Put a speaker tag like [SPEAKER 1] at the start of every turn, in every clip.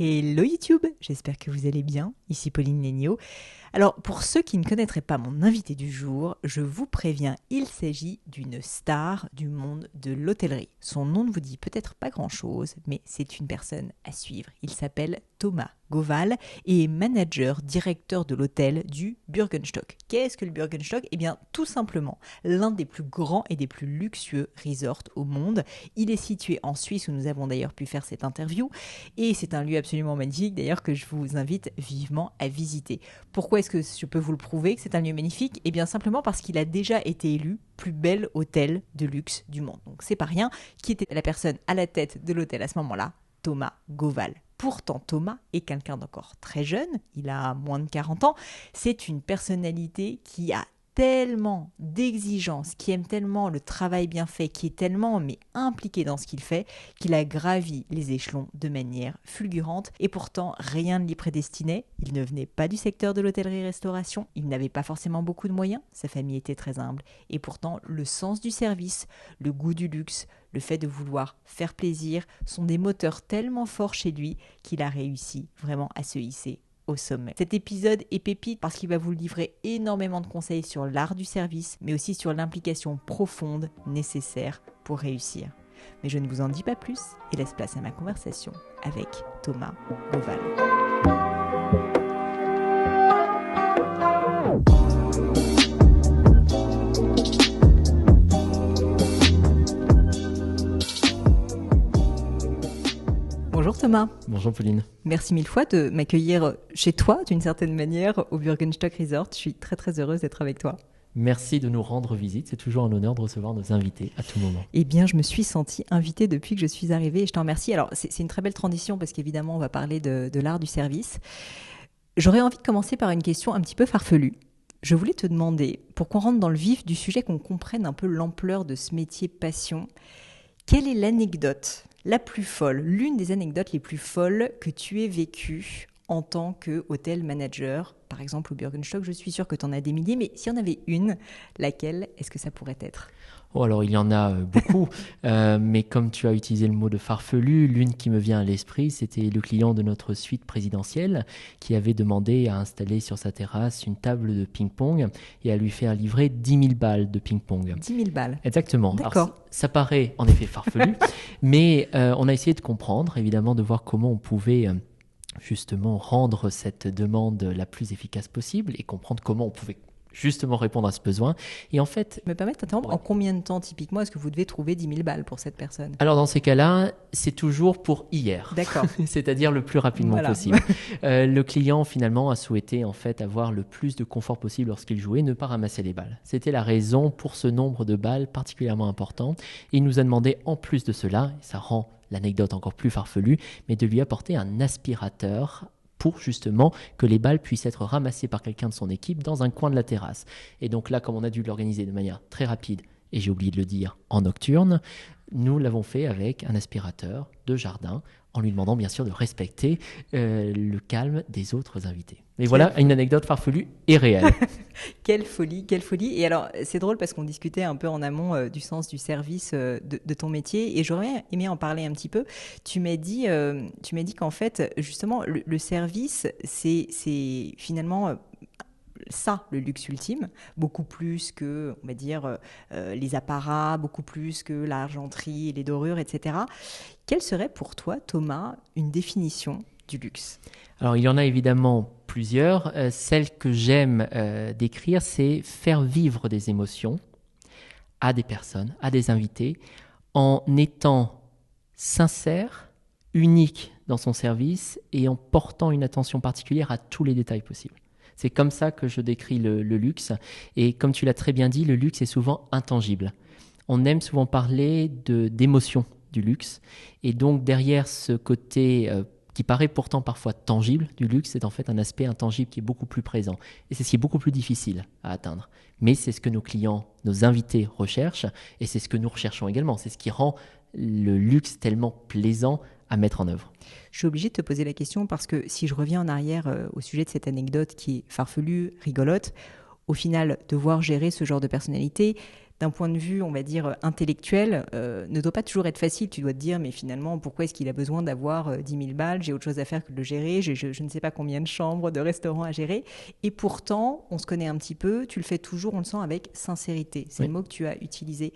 [SPEAKER 1] Hello YouTube, j'espère que vous allez bien, ici Pauline Léniaud. Alors pour ceux qui ne connaîtraient pas mon invité du jour, je vous préviens, il s'agit d'une star du monde de l'hôtellerie. Son nom ne vous dit peut-être pas grand-chose, mais c'est une personne à suivre. Il s'appelle Thomas Gauval et est manager, directeur de l'hôtel du Bürgenstock. Qu'est-ce que le Bürgenstock ? Eh bien tout simplement l'un des plus grands et des plus luxueux resorts au monde. Il est situé en Suisse où nous avons d'ailleurs pu faire cette interview et c'est un lieu absolument magnifique d'ailleurs que je vous invite vivement à visiter. Pourquoi est-ce que je peux vous le prouver que c'est un lieu magnifique ? Eh bien simplement parce qu'il a déjà été élu plus bel hôtel de luxe du monde. Donc c'est pas rien. Qui était la personne à la tête de l'hôtel à ce moment-là ? Thomas Gauval. Pourtant, Thomas est quelqu'un d'encore très jeune, il a moins de 40 ans. C'est une personnalité qui a tellement d'exigences, qui aime tellement le travail bien fait, qui est tellement impliqué dans ce qu'il fait, qu'il a gravi les échelons de manière fulgurante. Et pourtant, rien ne l'y prédestinait. Il ne venait pas du secteur de l'hôtellerie-restauration, il n'avait pas forcément beaucoup de moyens, sa famille était très humble. Et pourtant, le sens du service, le goût du luxe, le fait de vouloir faire plaisir sont des moteurs tellement forts chez lui qu'il a réussi vraiment à se hisser au sommet. Cet épisode est pépite parce qu'il va vous livrer énormément de conseils sur l'art du service, mais aussi sur l'implication profonde nécessaire pour réussir. Mais je ne vous en dis pas plus et laisse place à ma conversation avec Thomas Gauval. Bonjour Thomas.
[SPEAKER 2] Bonjour Pauline.
[SPEAKER 1] Merci mille fois de m'accueillir chez toi d'une certaine manière au Bürgenstock Resort. Je suis très très heureuse d'être avec toi.
[SPEAKER 2] Merci de nous rendre visite. C'est toujours un honneur de recevoir nos invités à tout moment.
[SPEAKER 1] Eh bien, je me suis sentie invitée depuis que je suis arrivée et je t'en remercie. Alors, c'est une très belle transition parce qu'évidemment, on va parler de l'art du service. J'aurais envie de commencer par une question un petit peu farfelue. Je voulais te demander, pour qu'on rentre dans le vif du sujet, qu'on comprenne un peu l'ampleur de ce métier passion, quelle est l'anecdote la plus folle, l'une des anecdotes les plus folles que tu aies vécues en tant que hôtel manager, par exemple au Bürgenstock? Je suis sûre que tu en as des milliers, mais s'il y en avait une, laquelle est-ce que ça pourrait être ?
[SPEAKER 2] Oh, alors il y en a beaucoup, mais comme tu as utilisé le mot de farfelu, l'une qui me vient à l'esprit, c'était le client de notre suite présidentielle qui avait demandé à installer sur sa terrasse une table de ping-pong et à lui faire livrer 10 000 balles de ping-pong.
[SPEAKER 1] 10 000 balles.
[SPEAKER 2] Exactement.
[SPEAKER 1] D'accord.
[SPEAKER 2] Alors, ça paraît en effet farfelu, mais on a essayé de comprendre, évidemment, de voir comment on pouvait justement rendre cette demande la plus efficace possible et comprendre comment on pouvait justement répondre à ce besoin. Et en fait...
[SPEAKER 1] Je me permets de t'interrompre, en combien de temps typiquement est-ce que vous devez trouver 10 000 balles pour cette personne ?
[SPEAKER 2] Alors dans ces cas-là, c'est toujours pour hier.
[SPEAKER 1] D'accord.
[SPEAKER 2] C'est-à-dire le plus rapidement possible. Le client finalement a souhaité en fait avoir le plus de confort possible lorsqu'il jouait, ne pas ramasser les balles. C'était la raison pour ce nombre de balles particulièrement important. Et il nous a demandé en plus de cela, et ça rend l'anecdote encore plus farfelue, mais de lui apporter un aspirateur pour justement que les balles puissent être ramassées par quelqu'un de son équipe dans un coin de la terrasse. Et donc là, comme on a dû l'organiser de manière très rapide, et j'ai oublié de le dire, en nocturne, nous l'avons fait avec un aspirateur de jardin, en lui demandant bien sûr de respecter le calme des autres invités. Mais voilà une anecdote farfelue et réelle.
[SPEAKER 1] Quelle folie, quelle folie. Et alors, c'est drôle parce qu'on discutait un peu en amont du sens du service de ton métier et j'aurais aimé en parler un petit peu. Tu m'as dit qu'en fait, justement, le service, c'est finalement... ça, le luxe ultime, beaucoup plus que, on va dire, les apparats, beaucoup plus que l'argenterie, les dorures, etc. Quelle serait pour toi, Thomas, une définition du luxe ?
[SPEAKER 2] Alors, il y en a évidemment plusieurs. Celle que j'aime décrire, c'est faire vivre des émotions à des personnes, à des invités, en étant sincère, unique dans son service et en portant une attention particulière à tous les détails possibles. C'est comme ça que je décris le luxe. Et comme tu l'as très bien dit, le luxe est souvent intangible. On aime souvent parler d'émotion du luxe. Et donc derrière ce côté qui paraît pourtant parfois tangible du luxe, c'est en fait un aspect intangible qui est beaucoup plus présent. Et c'est ce qui est beaucoup plus difficile à atteindre. Mais c'est ce que nos clients, nos invités recherchent. Et c'est ce que nous recherchons également. C'est ce qui rend le luxe tellement plaisant à mettre en œuvre.
[SPEAKER 1] Je suis obligée de te poser la question parce que si je reviens en arrière au sujet de cette anecdote qui est farfelue, rigolote, au final, devoir gérer ce genre de personnalité, d'un point de vue, on va dire, intellectuel, ne doit pas toujours être facile. Tu dois te dire, mais finalement, pourquoi est-ce qu'il a besoin d'avoir 10 000 balles? J'ai autre chose à faire que de le gérer. Je ne sais pas combien de chambres, de restaurants à gérer. Et pourtant, on se connaît un petit peu. Tu le fais toujours, on le sent, avec sincérité. C'est le mot que tu as utilisé.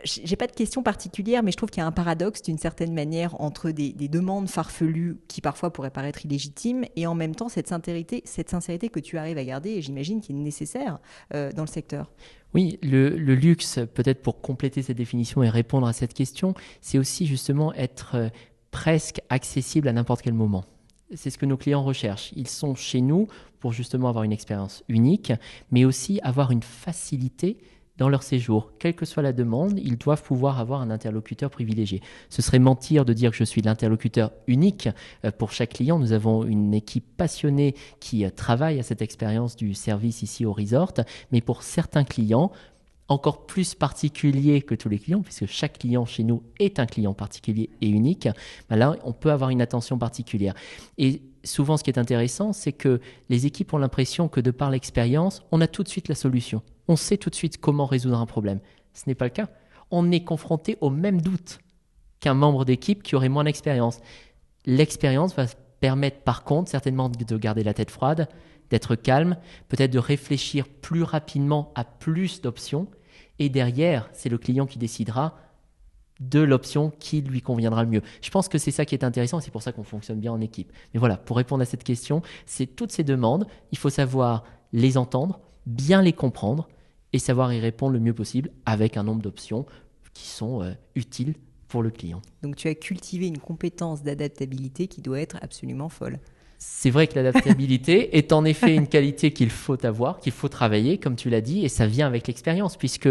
[SPEAKER 1] J'ai pas de question particulière, mais je trouve qu'il y a un paradoxe d'une certaine manière entre des demandes farfelues qui parfois pourraient paraître illégitimes et en même temps cette sincérité que tu arrives à garder et j'imagine qu'il est nécessaire dans le secteur.
[SPEAKER 2] Oui, le luxe, peut-être pour compléter cette définition et répondre à cette question, c'est aussi justement être presque accessible à n'importe quel moment. C'est ce que nos clients recherchent. Ils sont chez nous pour justement avoir une expérience unique, mais aussi avoir une facilité dans leur séjour. Quelle que soit la demande, ils doivent pouvoir avoir un interlocuteur privilégié. Ce serait mentir de dire que je suis l'interlocuteur unique pour chaque client. Nous avons une équipe passionnée qui travaille à cette expérience du service ici au resort, mais pour certains clients, encore plus particulier que tous les clients, puisque chaque client chez nous est un client particulier et unique, ben là, on peut avoir une attention particulière. Et souvent, ce qui est intéressant, c'est que les équipes ont l'impression que de par l'expérience, on a tout de suite la solution. On sait tout de suite comment résoudre un problème. Ce n'est pas le cas. On est confronté au même doute qu'un membre d'équipe qui aurait moins d'expérience. L'expérience va permettre par contre certainement de garder la tête froide, d'être calme, peut-être de réfléchir plus rapidement à plus d'options. Et derrière, c'est le client qui décidera de l'option qui lui conviendra le mieux. Je pense que c'est ça qui est intéressant et c'est pour ça qu'on fonctionne bien en équipe. Mais voilà, pour répondre à cette question, c'est toutes ces demandes, il faut savoir les entendre, bien les comprendre et savoir y répondre le mieux possible avec un nombre d'options qui sont utiles pour le client.
[SPEAKER 1] Donc tu as cultivé une compétence d'adaptabilité qui doit être absolument folle.
[SPEAKER 2] C'est vrai que l'adaptabilité est en effet une qualité qu'il faut avoir, qu'il faut travailler, comme tu l'as dit, et ça vient avec l'expérience, puisque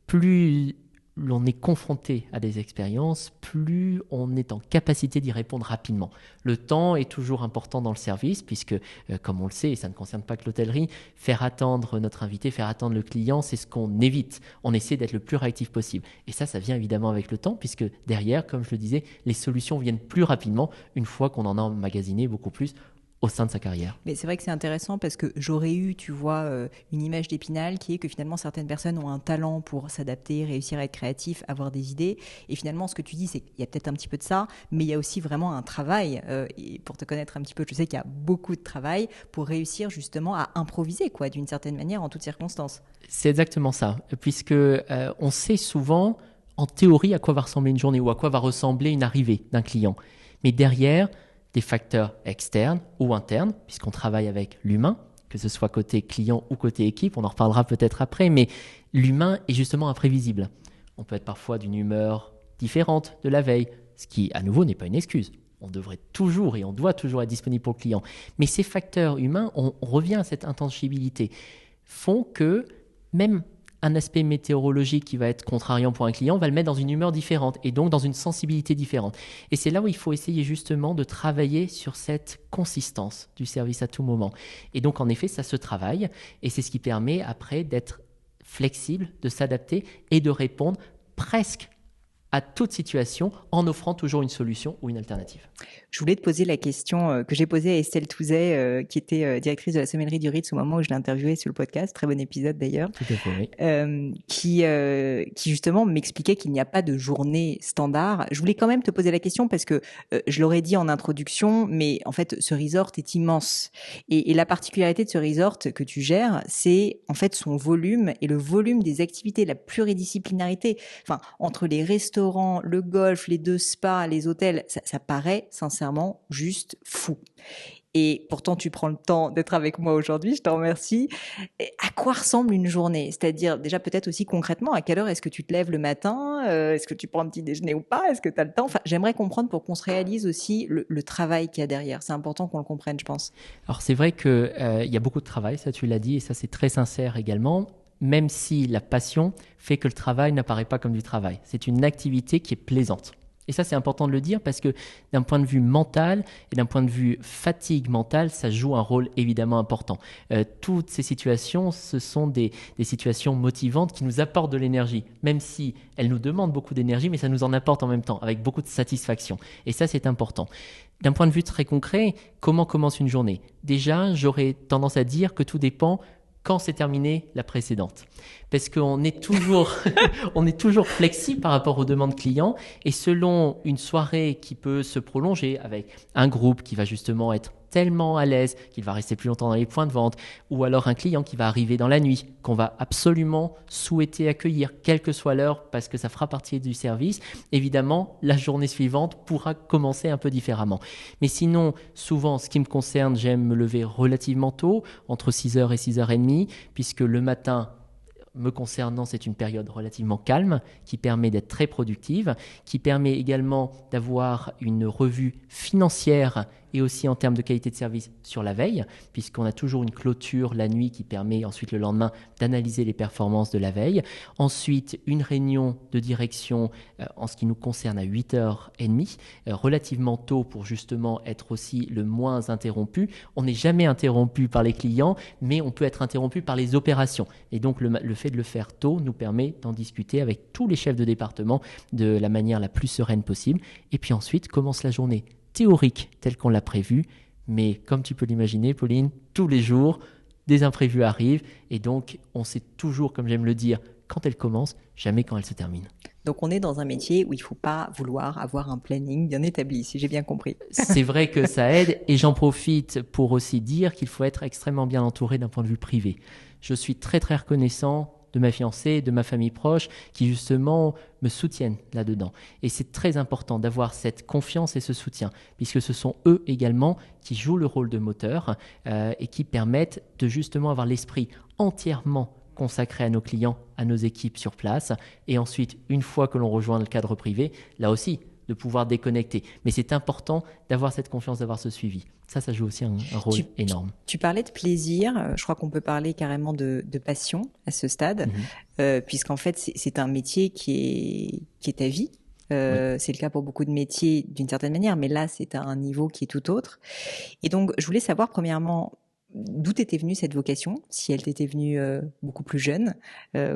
[SPEAKER 2] plus l'on est confronté à des expériences, plus on est en capacité d'y répondre rapidement. Le temps est toujours important dans le service, puisque, comme on le sait, et ça ne concerne pas que l'hôtellerie, faire attendre notre invité, faire attendre le client, c'est ce qu'on évite. On essaie d'être le plus réactif possible. Et ça vient évidemment avec le temps, puisque derrière, comme je le disais, les solutions viennent plus rapidement une fois qu'on en a emmagasiné beaucoup plus au sein de sa carrière.
[SPEAKER 1] Mais c'est vrai que c'est intéressant parce que j'aurais eu, tu vois, une image d'Épinal qui est que finalement certaines personnes ont un talent pour s'adapter, réussir à être créatif, avoir des idées. Et finalement, ce que tu dis, c'est qu'il y a peut-être un petit peu de ça, mais il y a aussi vraiment un travail. Et pour te connaître un petit peu, je sais qu'il y a beaucoup de travail pour réussir justement à improviser, quoi, d'une certaine manière, en toutes circonstances.
[SPEAKER 2] C'est exactement ça, puisque on sait souvent, en théorie, à quoi va ressembler une journée ou à quoi va ressembler une arrivée d'un client. Mais derrière, des facteurs externes ou internes, puisqu'on travaille avec l'humain, que ce soit côté client ou côté équipe, on en reparlera peut-être après, mais l'humain est justement imprévisible. On peut être parfois d'une humeur différente de la veille, ce qui, à nouveau, n'est pas une excuse. On devrait toujours et on doit toujours être disponible pour le client. Mais ces facteurs humains, on revient à cette intangibilité, font que même un aspect météorologique qui va être contrariant pour un client va le mettre dans une humeur différente et donc dans une sensibilité différente. Et c'est là où il faut essayer justement de travailler sur cette consistance du service à tout moment. Et donc en effet, ça se travaille et c'est ce qui permet après d'être flexible, de s'adapter et de répondre presque à toute situation en offrant toujours une solution ou une alternative.
[SPEAKER 1] Je voulais te poser la question que j'ai posée à Estelle Touzet, qui était directrice de la sommellerie du Ritz au moment où je l'ai interviewée sur le podcast, très bon épisode d'ailleurs,
[SPEAKER 2] tout à fait, oui.
[SPEAKER 1] qui justement m'expliquait qu'il n'y a pas de journée standard. Je voulais quand même te poser la question parce que je l'aurais dit en introduction, mais en fait ce resort est immense. Et la particularité de ce resort que tu gères, c'est en fait son volume et le volume des activités, la pluridisciplinarité. Enfin, entre les restaurants, le golf, les 2 spas, les hôtels, ça paraît sincèrement juste fou. Et pourtant, tu prends le temps d'être avec moi aujourd'hui, je te remercie. Et à quoi ressemble une journée? C'est-à-dire, déjà peut-être aussi concrètement, à quelle heure est-ce que tu te lèves le matin? Est-ce que tu prends un petit déjeuner ou pas? Est-ce que tu as le temps? Enfin, j'aimerais comprendre pour qu'on se réalise aussi le travail qu'il y a derrière. C'est important qu'on le comprenne, je pense.
[SPEAKER 2] Alors c'est vrai qu'il y a beaucoup de travail, ça tu l'as dit, et ça c'est très sincère également. Même si la passion fait que le travail n'apparaît pas comme du travail. C'est une activité qui est plaisante. Et ça, c'est important de le dire parce que d'un point de vue mental et d'un point de vue fatigue mentale, ça joue un rôle évidemment important. Toutes ces situations, ce sont des situations motivantes qui nous apportent de l'énergie, même si elles nous demandent beaucoup d'énergie, mais ça nous en apporte en même temps, avec beaucoup de satisfaction. Et ça, c'est important. D'un point de vue très concret, comment commence une journée? Déjà, j'aurais tendance à dire que tout dépend quand s'est terminée la précédente. Parce qu'on est toujours, on est toujours flexible par rapport aux demandes clients et selon une soirée qui peut se prolonger avec un groupe qui va justement être tellement à l'aise qu'il va rester plus longtemps dans les points de vente ou alors un client qui va arriver dans la nuit qu'on va absolument souhaiter accueillir, quelle que soit l'heure parce que ça fera partie du service, évidemment, la journée suivante pourra commencer un peu différemment. Mais sinon, souvent, ce qui me concerne, j'aime me lever relativement tôt, entre 6h et 6h30, puisque le matin, me concernant, c'est une période relativement calme qui permet d'être très productive, qui permet également d'avoir une revue financière et aussi en termes de qualité de service sur la veille, puisqu'on a toujours une clôture la nuit qui permet ensuite le lendemain d'analyser les performances de la veille. Ensuite, une réunion de direction en ce qui nous concerne à 8h30, relativement tôt pour justement être aussi le moins interrompu. On n'est jamais interrompu par les clients, mais on peut être interrompu par les opérations. Et donc le fait de le faire tôt nous permet d'en discuter avec tous les chefs de département de la manière la plus sereine possible. Et puis ensuite commence la journée théorique telle qu'on l'a prévue, mais comme tu peux l'imaginer, Pauline, tous les jours, des imprévus arrivent et donc on sait toujours, comme j'aime le dire, quand elle commence, jamais quand elle se termine.
[SPEAKER 1] Donc on est dans un métier où il ne faut pas vouloir avoir un planning bien établi, si j'ai bien compris.
[SPEAKER 2] C'est vrai que ça aide et j'en profite pour aussi dire qu'il faut être extrêmement bien entouré d'un point de vue privé. Je suis très très reconnaissant de ma fiancée, de ma famille proche, qui justement me soutiennent là-dedans. Et c'est très important d'avoir cette confiance et ce soutien, puisque ce sont eux également qui jouent le rôle de moteur et qui permettent de justement avoir l'esprit entièrement consacré à nos clients, à nos équipes sur place. Et ensuite, une fois que l'on rejoint le cadre privé, là aussi, de pouvoir déconnecter. Mais c'est important d'avoir cette confiance, d'avoir ce suivi. Ça joue aussi un rôle énorme.
[SPEAKER 1] Tu parlais de plaisir, je crois qu'on peut parler carrément de passion à ce stade, puisqu'en fait c'est un métier qui est ta vie. Oui. C'est le cas pour beaucoup de métiers d'une certaine manière, mais là c'est à un niveau qui est tout autre. Et donc je voulais savoir premièrement, d'où t'était venue cette vocation, si elle t'était venue beaucoup plus jeune,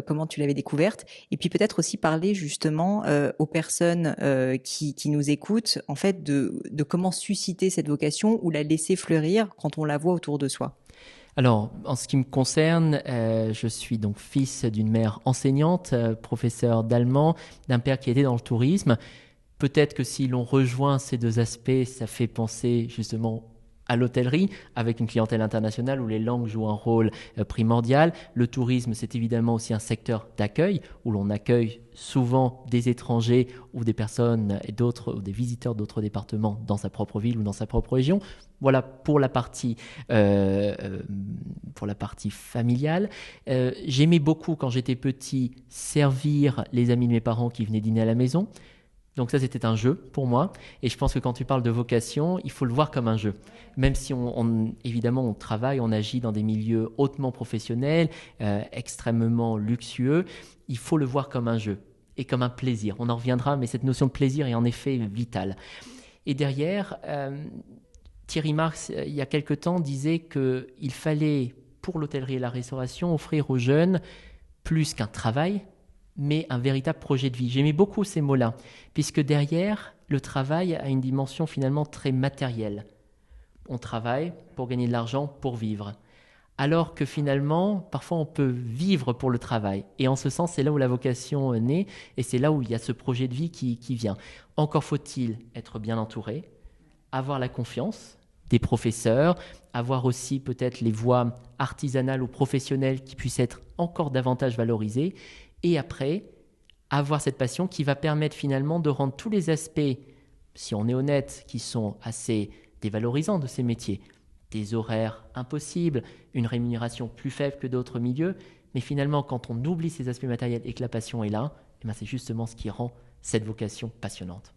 [SPEAKER 1] comment tu l'avais découverte, et puis peut-être aussi parler justement aux personnes qui nous écoutent, en fait, de comment susciter cette vocation ou la laisser fleurir quand on la voit autour de soi.
[SPEAKER 2] Alors, en ce qui me concerne, je suis donc fils d'une mère enseignante, professeur d'allemand, d'un père qui était dans le tourisme. Peut-être que si l'on rejoint ces deux aspects, ça fait penser justement à l'hôtellerie, avec une clientèle internationale où les langues jouent un rôle primordial. Le tourisme, c'est évidemment aussi un secteur d'accueil, où l'on accueille souvent des étrangers ou des personnes et d'autres, ou des visiteurs d'autres départements dans sa propre ville ou dans sa propre région. Voilà pour la partie familiale. J'aimais beaucoup, quand j'étais petit, servir les amis de mes parents qui venaient dîner à la maison. Donc ça, c'était un jeu pour moi. Et je pense que quand tu parles de vocation, il faut le voir comme un jeu. Même si évidemment, on travaille, on agit dans des milieux hautement professionnels, extrêmement luxueux, il faut le voir comme un jeu et comme un plaisir. On en reviendra, mais cette notion de plaisir est en effet vitale. Et derrière, Thierry Marx, il y a quelque temps, disait qu'il fallait, pour l'hôtellerie et la restauration, offrir aux jeunes plus qu'un travail, mais un véritable projet de vie. J'aimais beaucoup ces mots-là, puisque derrière, le travail a une dimension finalement très matérielle. On travaille pour gagner de l'argent, pour vivre. Alors que finalement, parfois on peut vivre pour le travail. Et en ce sens, c'est là où la vocation naît, et c'est là où il y a ce projet de vie qui vient. Encore faut-il être bien entouré, avoir la confiance des professeurs, avoir aussi peut-être les voies artisanales ou professionnelles qui puissent être encore davantage valorisées, et après, avoir cette passion qui va permettre finalement de rendre tous les aspects, si on est honnête, qui sont assez dévalorisants de ces métiers, des horaires impossibles, une rémunération plus faible que d'autres milieux, mais finalement, quand on oublie ces aspects matériels et que la passion est là, eh bien, c'est justement ce qui rend cette vocation passionnante.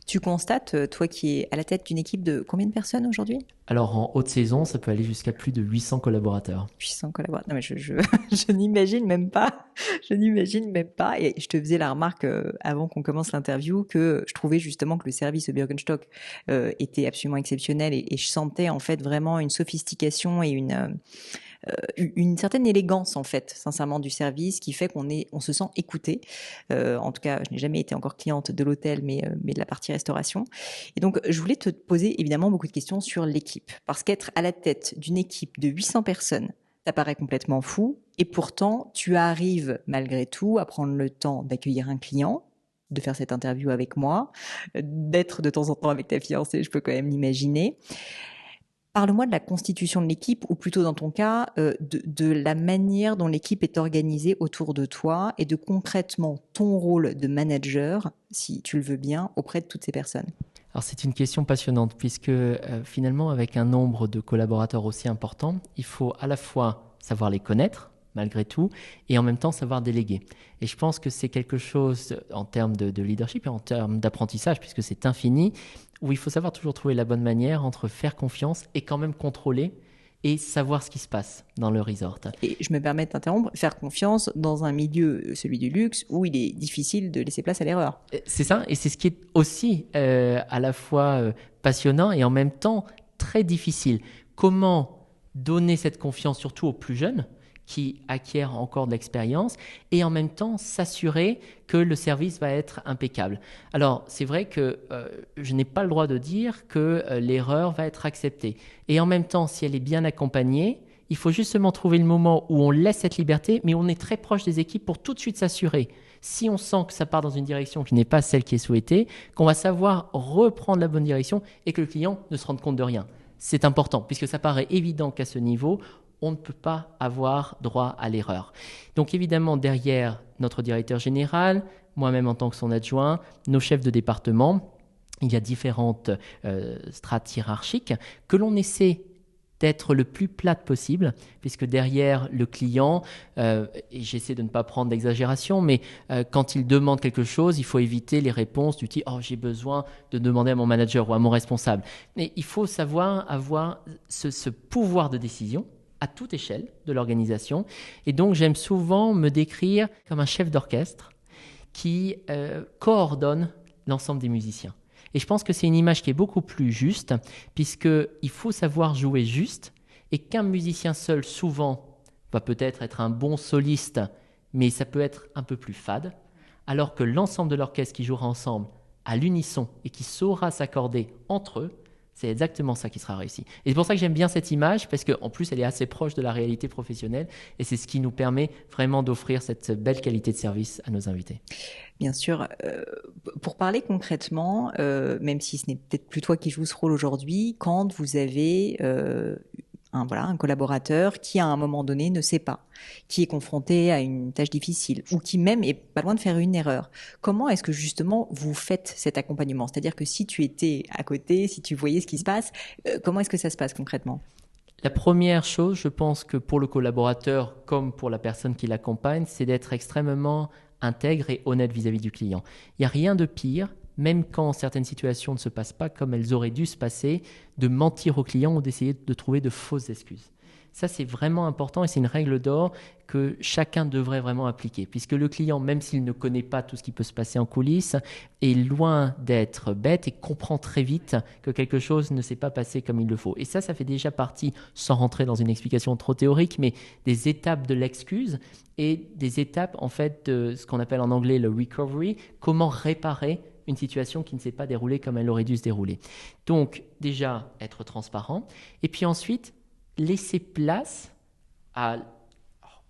[SPEAKER 1] Tu constates, toi qui es à la tête d'une équipe de combien de personnes aujourd'hui ?
[SPEAKER 2] Alors en haute saison, ça peut aller jusqu'à plus de 800 collaborateurs.
[SPEAKER 1] 800 collaborateurs. Non mais je n'imagine même pas. Je n'imagine même pas. Et je te faisais la remarque avant qu'on commence l'interview que je trouvais justement que le service au Birkenstock était absolument exceptionnel et je sentais en fait vraiment une sophistication et une certaine élégance en fait, sincèrement, du service qui fait on se sent écouté. En tout cas, je n'ai jamais été encore cliente de l'hôtel, mais de la partie restauration. Et donc, je voulais te poser évidemment beaucoup de questions sur l'équipe, parce qu'être à la tête d'une équipe de 800 personnes ça paraît complètement fou. Et pourtant, tu arrives malgré tout à prendre le temps d'accueillir un client, de faire cette interview avec moi, d'être de temps en temps avec ta fiancée, je peux quand même l'imaginer. Parle-moi de la constitution de l'équipe, ou plutôt dans ton cas, de la manière dont l'équipe est organisée autour de toi et de concrètement ton rôle de manager, si tu le veux bien, auprès de toutes ces personnes.
[SPEAKER 2] Alors c'est une question passionnante puisque finalement avec un nombre de collaborateurs aussi important, il faut à la fois savoir les connaître malgré tout et en même temps savoir déléguer. Et je pense que c'est quelque chose en termes de leadership et en termes d'apprentissage puisque c'est infini où il faut savoir toujours trouver la bonne manière entre faire confiance et quand même contrôler et savoir ce qui se passe dans le resort.
[SPEAKER 1] Et je me permets de t'interrompre, faire confiance dans un milieu, celui du luxe, où il est difficile de laisser place à l'erreur.
[SPEAKER 2] C'est ça, et c'est ce qui est aussi à la fois passionnant et en même temps très difficile. Comment donner cette confiance surtout aux plus jeunes qui acquièrent encore de l'expérience et en même temps s'assurer que le service va être impeccable. Alors c'est vrai que je n'ai pas le droit de dire que l'erreur va être acceptée. Et en même temps, si elle est bien accompagnée, il faut justement trouver le moment où on laisse cette liberté, mais on est très proche des équipes pour tout de suite s'assurer. Si on sent que ça part dans une direction qui n'est pas celle qui est souhaitée, qu'on va savoir reprendre la bonne direction et que le client ne se rende compte de rien. C'est important, puisque ça paraît évident qu'à ce niveau, on ne peut pas avoir droit à l'erreur. Donc évidemment, derrière notre directeur général, moi-même en tant que son adjoint, nos chefs de département, il y a différentes strates hiérarchiques que l'on essaie d'être le plus plate possible, puisque derrière le client, et j'essaie de ne pas prendre d'exagération, mais quand il demande quelque chose, il faut éviter les réponses du type « Oh, j'ai besoin de demander à mon manager ou à mon responsable ». Mais il faut savoir avoir ce pouvoir de décision à toute échelle de l'organisation. Et donc, j'aime souvent me décrire comme un chef d'orchestre qui coordonne l'ensemble des musiciens. Et je pense que c'est une image qui est beaucoup plus juste, puisqu'il faut savoir jouer juste, et qu'un musicien seul, souvent, va peut-être être un bon soliste, mais ça peut être un peu plus fade, alors que l'ensemble de l'orchestre qui jouera ensemble à l'unisson et qui saura s'accorder entre eux, c'est exactement ça qui sera réussi. Et c'est pour ça que j'aime bien cette image, parce qu'en plus, elle est assez proche de la réalité professionnelle, et c'est ce qui nous permet vraiment d'offrir cette belle qualité de service à nos invités.
[SPEAKER 1] Bien sûr, pour parler concrètement, même si ce n'est peut-être plus toi qui joues ce rôle aujourd'hui, quand vous avez un collaborateur qui à un moment donné ne sait pas, qui est confronté à une tâche difficile ou qui même est pas loin de faire une erreur, comment est-ce que justement vous faites cet accompagnement? C'est-à-dire que si tu étais à côté, si tu voyais ce qui se passe, comment est-ce que ça se passe concrètement?
[SPEAKER 2] La première chose, je pense que pour le collaborateur comme pour la personne qui l'accompagne, c'est d'être extrêmement intègre et honnête vis-à-vis du client. Il n'y a rien de pire, même quand certaines situations ne se passent pas comme elles auraient dû se passer, de mentir au client ou d'essayer de trouver de fausses excuses. Ça, c'est vraiment important et c'est une règle d'or que chacun devrait vraiment appliquer, puisque le client, même s'il ne connaît pas tout ce qui peut se passer en coulisses, est loin d'être bête et comprend très vite que quelque chose ne s'est pas passé comme il le faut. Et ça fait déjà partie, sans rentrer dans une explication trop théorique, mais des étapes de l'excuse et des étapes, en fait, de ce qu'on appelle en anglais le recovery, comment réparer une situation qui ne s'est pas déroulée comme elle aurait dû se dérouler. Donc, déjà, être transparent. Et puis ensuite, laisser place à...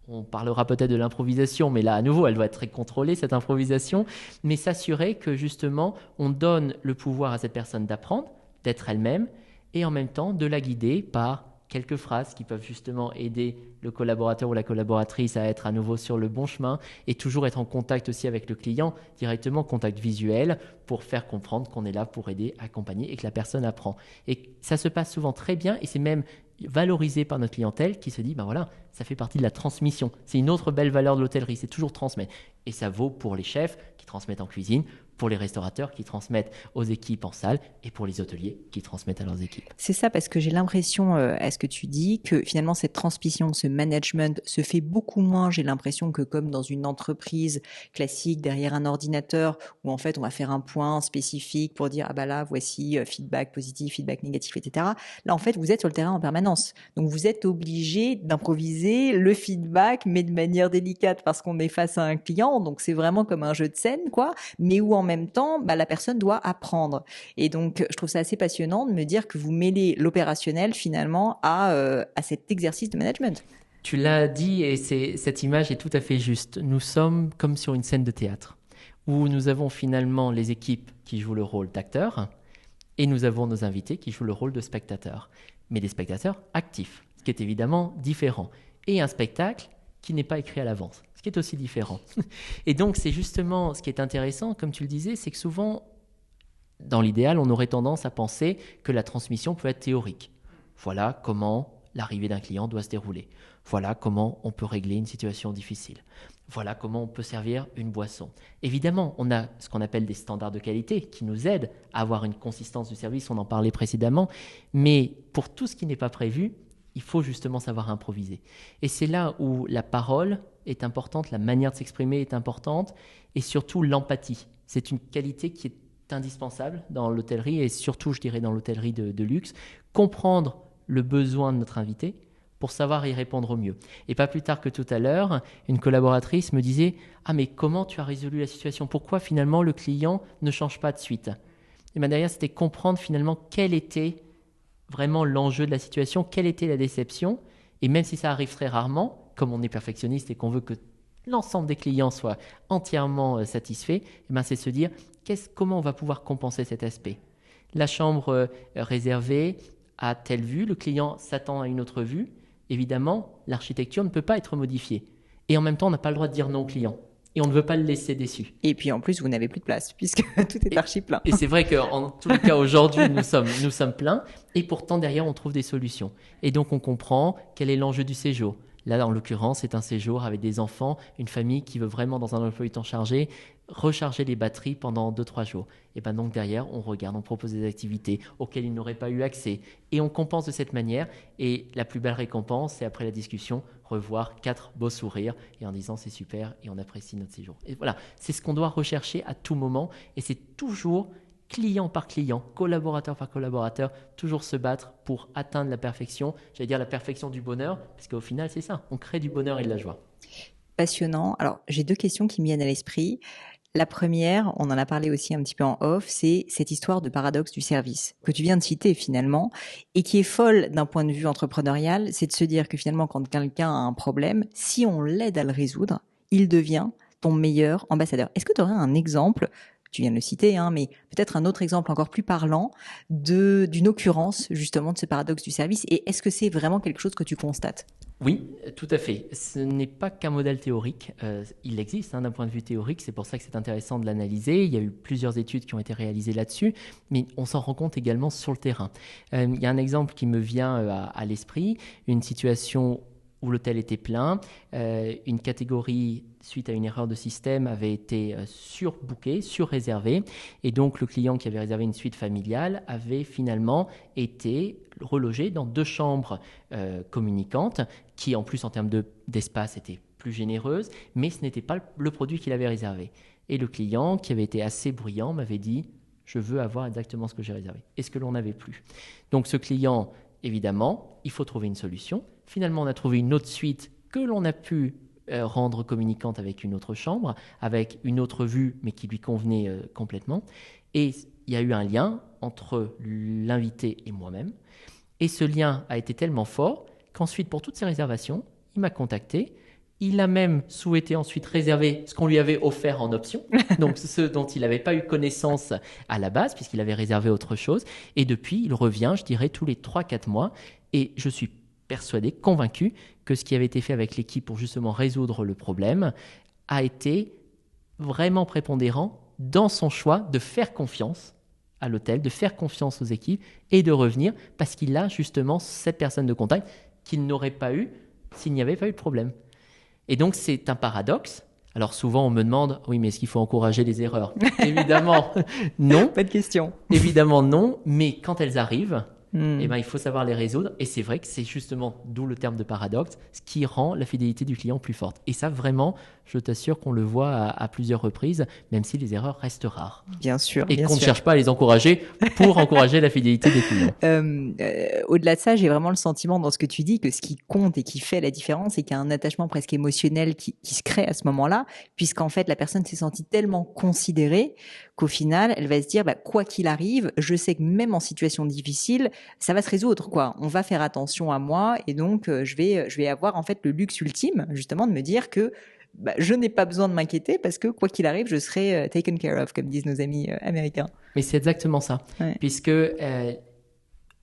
[SPEAKER 2] On parlera peut-être de l'improvisation, mais là, à nouveau, elle doit être très contrôlée, cette improvisation, mais s'assurer que, justement, on donne le pouvoir à cette personne d'apprendre, d'être elle-même, et en même temps, de la guider par quelques phrases qui peuvent justement aider le collaborateur ou la collaboratrice à être à nouveau sur le bon chemin et toujours être en contact aussi avec le client, directement contact visuel pour faire comprendre qu'on est là pour aider, accompagner et que la personne apprend. Et ça se passe souvent très bien et c'est même valorisé par notre clientèle qui se dit, ben voilà, ça fait partie de la transmission. C'est une autre belle valeur de l'hôtellerie, c'est toujours transmettre. Et ça vaut pour les chefs qui transmettent en cuisine, pour les restaurateurs qui transmettent aux équipes en salle et pour les hôteliers qui transmettent à leurs équipes.
[SPEAKER 1] C'est ça, parce que j'ai l'impression, à ce que tu dis, que finalement cette transmission, ce management se fait beaucoup moins, j'ai l'impression, que comme dans une entreprise classique derrière un ordinateur où en fait on va faire un point spécifique pour dire ah bah là voici feedback positif, feedback négatif, etc. Là en fait vous êtes sur le terrain en permanence, donc vous êtes obligé d'improviser le feedback mais de manière délicate parce qu'on est face à un client, donc c'est vraiment comme un jeu de scène quoi, mais où en même temps bah, la personne doit apprendre. Et donc je trouve ça assez passionnant de me dire que vous mêlez l'opérationnel finalement à cet exercice de management.
[SPEAKER 2] Tu l'as dit et cette image est tout à fait juste. Nous sommes comme sur une scène de théâtre où nous avons finalement les équipes qui jouent le rôle d'acteurs et nous avons nos invités qui jouent le rôle de spectateurs. Mais des spectateurs actifs, ce qui est évidemment différent. Et un spectacle qui n'est pas écrit à l'avance, ce qui est aussi différent. Et donc c'est justement ce qui est intéressant, comme tu le disais, c'est que souvent, dans l'idéal, on aurait tendance à penser que la transmission peut être théorique. Voilà comment l'arrivée d'un client doit se dérouler. Voilà comment on peut régler une situation difficile. Voilà comment on peut servir une boisson. Évidemment, on a ce qu'on appelle des standards de qualité qui nous aident à avoir une consistance du service, on en parlait précédemment, mais pour tout ce qui n'est pas prévu, il faut justement savoir improviser. Et c'est là où la parole est importante, la manière de s'exprimer est importante, et surtout l'empathie. C'est une qualité qui est indispensable dans l'hôtellerie, et surtout, je dirais, dans l'hôtellerie de luxe. Comprendre le besoin de notre invité pour savoir y répondre au mieux. Et pas plus tard que tout à l'heure, une collaboratrice me disait « Ah mais comment tu as résolu la situation? Pourquoi finalement le client ne change pas de suite ?» Et bien derrière, c'était comprendre finalement quel était vraiment l'enjeu de la situation, quelle était la déception. Et même si ça arrive très rarement, comme on est perfectionniste et qu'on veut que l'ensemble des clients soient entièrement satisfaits, et ben c'est se dire comment on va pouvoir compenser cet aspect. La chambre réservée à telle vue, le client s'attend à une autre vue. Évidemment, l'architecture ne peut pas être modifiée. Et en même temps, on n'a pas le droit de dire non au client. Et on ne veut pas le laisser déçu.
[SPEAKER 1] Et puis en plus, vous n'avez plus de place puisque tout est archi plein.
[SPEAKER 2] Et c'est vrai qu'en tous les cas, aujourd'hui, nous sommes pleins. Et pourtant, derrière, on trouve des solutions. Et donc, on comprend quel est l'enjeu du séjour. Là, en l'occurrence, c'est un séjour avec des enfants, une famille qui veut vraiment, dans un emploi du temps chargé, recharger les batteries pendant 2-3 jours. Et bien donc derrière, on regarde, on propose des activités auxquelles ils n'auraient pas eu accès. Et on compense de cette manière. Et la plus belle récompense, c'est après la discussion, revoir 4 beaux sourires et en disant c'est super et on apprécie notre séjour. Et voilà, c'est ce qu'on doit rechercher à tout moment. Et c'est toujours client par client, collaborateur par collaborateur, toujours se battre pour atteindre la perfection, j'allais dire la perfection du bonheur, parce qu'au final c'est ça, on crée du bonheur et de la joie.
[SPEAKER 1] Passionnant. Alors j'ai 2 questions qui me viennent à l'esprit. La première, on en a parlé aussi un petit peu en off, c'est cette histoire de paradoxe du service que tu viens de citer finalement et qui est folle d'un point de vue entrepreneurial, c'est de se dire que finalement quand quelqu'un a un problème, si on l'aide à le résoudre, il devient ton meilleur ambassadeur. Est-ce que tu aurais un exemple, tu viens de le citer, mais peut-être un autre exemple encore plus parlant d'une occurrence justement de ce paradoxe du service et est-ce que c'est vraiment quelque chose que tu constates ?
[SPEAKER 2] Oui, tout à fait. Ce n'est pas qu'un modèle théorique. Il existe d'un point de vue théorique, c'est pour ça que c'est intéressant de l'analyser. Il y a eu plusieurs études qui ont été réalisées là-dessus, mais on s'en rend compte également sur le terrain. Il y a un exemple qui me vient à l'esprit, une situation où l'hôtel était plein, une catégorie, suite à une erreur de système, avait été surbookée, surréservée, et donc le client qui avait réservé une suite familiale avait finalement été relogé dans 2 chambres communicantes, qui en plus en termes d'espace étaient plus généreuses, mais ce n'était pas le produit qu'il avait réservé. Et le client, qui avait été assez bruyant, m'avait dit « je veux avoir exactement ce que j'ai réservé ». Et ce que l'on n'avait plus. Donc ce client, évidemment, il faut trouver une solution. Finalement, on a trouvé une autre suite que l'on a pu rendre communicante avec une autre chambre, avec une autre vue, mais qui lui convenait complètement. Et il y a eu un lien entre l'invité et moi-même. Et ce lien a été tellement fort qu'ensuite, pour toutes ces réservations, il m'a contacté. Il a même souhaité ensuite réserver ce qu'on lui avait offert en option, donc ce dont il n'avait pas eu connaissance à la base, puisqu'il avait réservé autre chose. Et depuis, il revient, je dirais, tous les 3-4 mois. Et je suis persuadé, convaincu, que ce qui avait été fait avec l'équipe pour justement résoudre le problème a été vraiment prépondérant dans son choix de faire confiance à l'hôtel, de faire confiance aux équipes et de revenir parce qu'il a justement cette personne de contact qu'il n'aurait pas eu s'il n'y avait pas eu de problème. Et donc, c'est un paradoxe. Alors souvent, on me demande, oui, mais est-ce qu'il faut encourager les erreurs ? Évidemment, non.
[SPEAKER 1] Pas de question.
[SPEAKER 2] Évidemment, non. Mais quand elles arrivent, eh ben, il faut savoir les résoudre. Et c'est vrai que c'est justement, d'où le terme de paradoxe, ce qui rend la fidélité du client plus forte. Et ça, vraiment, je t'assure qu'on le voit à plusieurs reprises, même si les erreurs restent rares.
[SPEAKER 1] Bien sûr.
[SPEAKER 2] Et
[SPEAKER 1] bien
[SPEAKER 2] qu'on
[SPEAKER 1] sûr.
[SPEAKER 2] ne cherche pas à les encourager pour encourager la fidélité des clients.
[SPEAKER 1] Au-delà de ça, j'ai vraiment le sentiment dans ce que tu dis que ce qui compte et qui fait la différence, c'est qu'il y a un attachement presque émotionnel qui se crée à ce moment-là, puisqu'en fait, la personne s'est sentie tellement considérée qu'au final, elle va se dire, quoi qu'il arrive, je sais que même en situation difficile, ça va se résoudre, quoi. On va faire attention à moi et donc je vais avoir en fait le luxe ultime, justement, de me dire que je n'ai pas besoin de m'inquiéter parce que quoi qu'il arrive, je serai taken care of, comme disent nos amis américains.
[SPEAKER 2] Mais c'est exactement ça,
[SPEAKER 1] Ouais.
[SPEAKER 2] puisque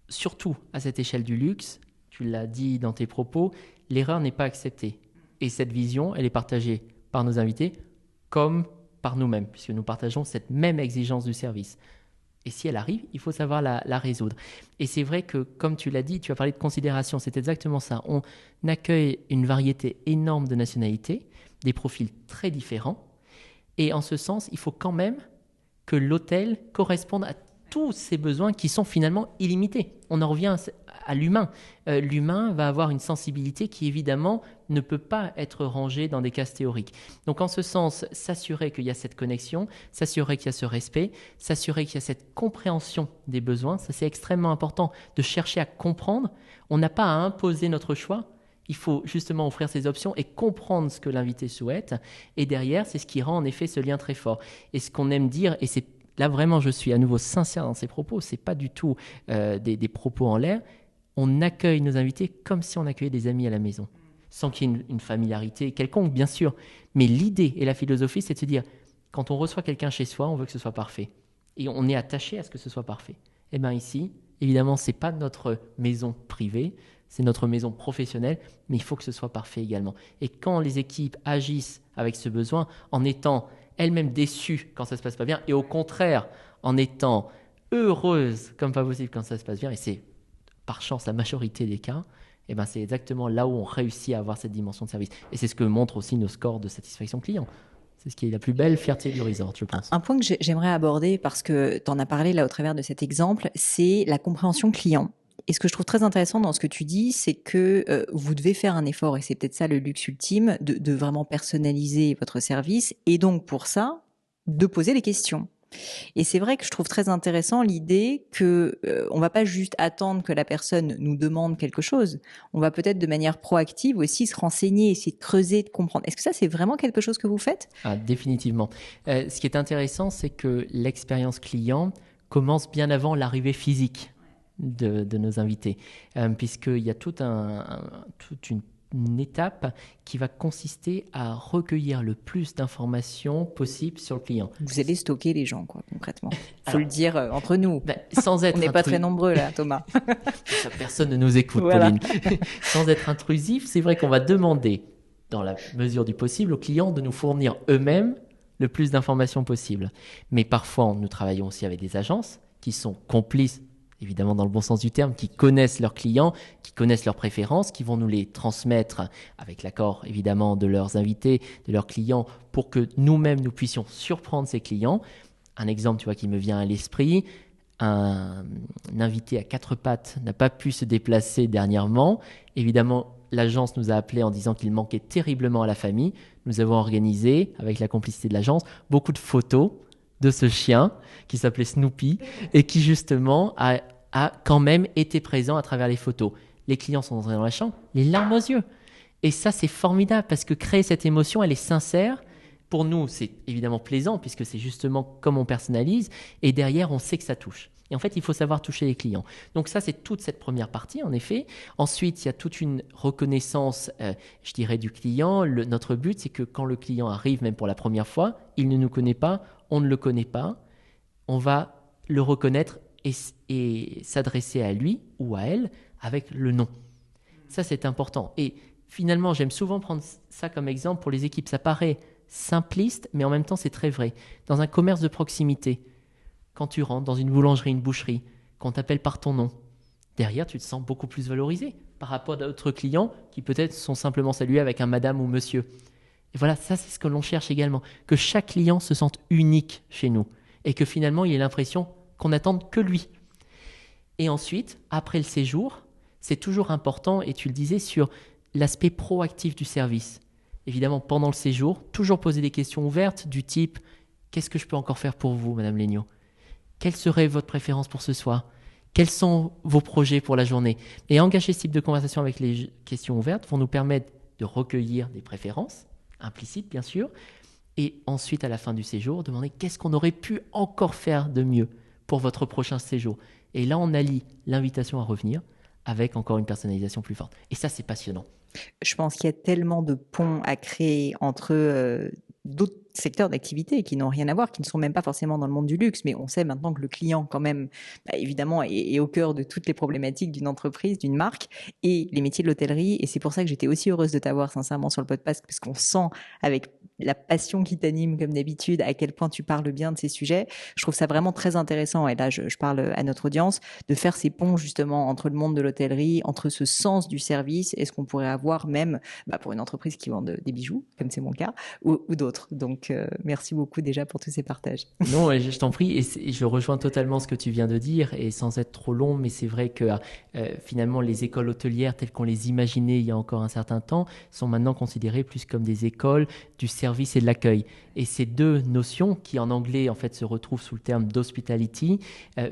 [SPEAKER 2] surtout à cette échelle du luxe, tu l'as dit dans tes propos, l'erreur n'est pas acceptée. Et cette vision, elle est partagée par nos invités comme par nous-mêmes, puisque nous partageons cette même exigence du service. Et si elle arrive, il faut savoir la résoudre. Et c'est vrai que, comme tu l'as dit, tu as parlé de considération, c'est exactement ça. On accueille une variété énorme de nationalités, des profils très différents. Et en ce sens, il faut quand même que l'hôtel corresponde à tous ces besoins qui sont finalement illimités. On en revient à l'humain. L'humain va avoir une sensibilité qui, évidemment, ne peut pas être rangée dans des cases théoriques. Donc, en ce sens, s'assurer qu'il y a cette connexion, s'assurer qu'il y a ce respect, s'assurer qu'il y a cette compréhension des besoins, ça c'est extrêmement important, de chercher à comprendre. On n'a pas à imposer notre choix. Il faut justement offrir ces options et comprendre ce que l'invité souhaite. Et derrière, c'est ce qui rend en effet ce lien très fort. Et ce qu'on aime dire, et c'est là vraiment je suis à nouveau sincère dans ces propos, ce n'est pas du tout des propos en l'air. On accueille nos invités comme si on accueillait des amis à la maison, sans qu'il y ait une familiarité quelconque, bien sûr. Mais l'idée et la philosophie, c'est de se dire, quand on reçoit quelqu'un chez soi, on veut que ce soit parfait. Et on est attaché à ce que ce soit parfait. Et bien ici, évidemment, ce n'est pas notre maison privée, c'est notre maison professionnelle, mais il faut que ce soit parfait également. Et quand les équipes agissent avec ce besoin, en étant elles-mêmes déçues quand ça ne se passe pas bien, et au contraire, en étant heureuses comme pas possible quand ça se passe bien, et c'est par chance la majorité des cas, et ben c'est exactement là où on réussit à avoir cette dimension de service. Et c'est ce que montrent aussi nos scores de satisfaction client. C'est ce qui est la plus belle fierté du resort, je pense.
[SPEAKER 1] Un point que j'aimerais aborder, parce que tu en as parlé là au travers de cet exemple, c'est la compréhension client. Et ce que je trouve très intéressant dans ce que tu dis, c'est que vous devez faire un effort, et c'est peut-être ça le luxe ultime, de vraiment personnaliser votre service, et donc pour ça, de poser les questions. Et c'est vrai que je trouve très intéressant l'idée que on va pas juste attendre que la personne nous demande quelque chose, on va peut-être de manière proactive aussi se renseigner, essayer de creuser, de comprendre. Est-ce que ça, c'est vraiment quelque chose que vous faites ?
[SPEAKER 2] Ah, définitivement. Ce qui est intéressant, c'est que l'expérience client commence bien avant l'arrivée physique de nos invités, puisqu'il y a toute une étape qui va consister à recueillir le plus d'informations possible sur le client.
[SPEAKER 1] Vous allez stocker les gens, quoi, concrètement. Il faut le dire entre nous.
[SPEAKER 2] Sans être
[SPEAKER 1] on n'est pas très nombreux là, Thomas.
[SPEAKER 2] Personne ne nous écoute, voilà. Pauline. Sans être intrusif, c'est vrai qu'on va demander, dans la mesure du possible, aux clients de nous fournir eux-mêmes le plus d'informations possible. Mais parfois, nous travaillons aussi avec des agences qui sont complices, évidemment dans le bon sens du terme, qui connaissent leurs clients, qui connaissent leurs préférences, qui vont nous les transmettre avec l'accord évidemment de leurs invités, de leurs clients, pour que nous-mêmes nous puissions surprendre ces clients. Un exemple, tu vois, qui me vient à l'esprit, un invité à 4 pattes n'a pas pu se déplacer dernièrement. Évidemment, l'agence nous a appelés en disant qu'il manquait terriblement à la famille. Nous avons organisé, avec la complicité de l'agence, beaucoup de photos de ce chien qui s'appelait Snoopy et qui justement a quand même été présent à travers les photos. Les clients sont entrés dans la chambre, les larmes aux yeux. Et ça, c'est formidable parce que créer cette émotion, elle est sincère. Pour nous, c'est évidemment plaisant puisque c'est justement comme on personnalise. Et derrière, on sait que ça touche. Et en fait, il faut savoir toucher les clients. Donc ça, c'est toute cette première partie, en effet. Ensuite, il y a toute une reconnaissance, je dirais, du client. Notre but, c'est que quand le client arrive, même pour la première fois, il ne nous connaît pas, on ne le connaît pas, on va le reconnaître et s'adresser à lui ou à elle avec le nom. Ça, c'est important. Et finalement, j'aime souvent prendre ça comme exemple pour les équipes. Ça paraît simpliste, mais en même temps, c'est très vrai. Dans un commerce de proximité, quand tu rentres dans une boulangerie, une boucherie, qu'on t'appelle par ton nom, derrière, tu te sens beaucoup plus valorisé par rapport à d'autres clients qui peut-être sont simplement salués avec un madame ou monsieur. Et voilà, ça c'est ce que l'on cherche également, que chaque client se sente unique chez nous et que finalement il ait l'impression qu'on n'attende que lui. Et ensuite, après le séjour, c'est toujours important, et tu le disais, sur l'aspect proactif du service. Évidemment, pendant le séjour, toujours poser des questions ouvertes du type « Qu'est-ce que je peux encore faire pour vous, Madame Legnaud ? Quelle serait votre préférence pour ce soir ? Quels sont vos projets pour la journée ?» Et engager ce type de conversation avec les questions ouvertes vont nous permettre de recueillir des préférences, implicites bien sûr, Et ensuite, à la fin du séjour, demander qu'est-ce qu'on aurait pu encore faire de mieux pour votre prochain séjour. Et là, on allie l'invitation à revenir avec encore une personnalisation plus forte. Et ça, c'est passionnant.
[SPEAKER 1] Je pense qu'il y a tellement de ponts à créer entre d'autres secteurs d'activité qui n'ont rien à voir, qui ne sont même pas forcément dans le monde du luxe, mais on sait maintenant que le client, quand même, évidemment, est au cœur de toutes les problématiques d'une entreprise, d'une marque, et les métiers de l'hôtellerie. Et c'est pour ça que j'étais aussi heureuse de t'avoir sincèrement sur le podcast, parce qu'on sent avec la passion qui t'anime comme d'habitude, à quel point tu parles bien de ces sujets. Je trouve ça vraiment très intéressant, et là je parle à notre audience, de faire ces ponts justement entre le monde de l'hôtellerie, entre ce sens du service et ce qu'on pourrait avoir même pour une entreprise qui vend des bijoux, comme c'est mon cas, ou d'autres. Donc merci beaucoup déjà pour tous ces partages.
[SPEAKER 2] Non, je t'en prie, et je rejoins totalement ce que tu viens de dire, et sans être trop long, mais c'est vrai que finalement les écoles hôtelières telles qu'on les imaginait il y a encore un certain temps sont maintenant considérées plus comme des écoles du service et de l'accueil. Et ces deux notions, qui en anglais en fait se retrouvent sous le terme d'hospitality,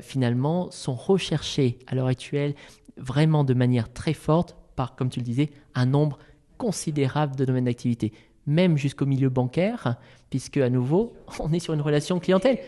[SPEAKER 2] finalement sont recherchées à l'heure actuelle vraiment de manière très forte par, comme tu le disais, un nombre considérable de domaines d'activité, même jusqu'au milieu bancaire, puisque à nouveau, on est sur une relation clientèle.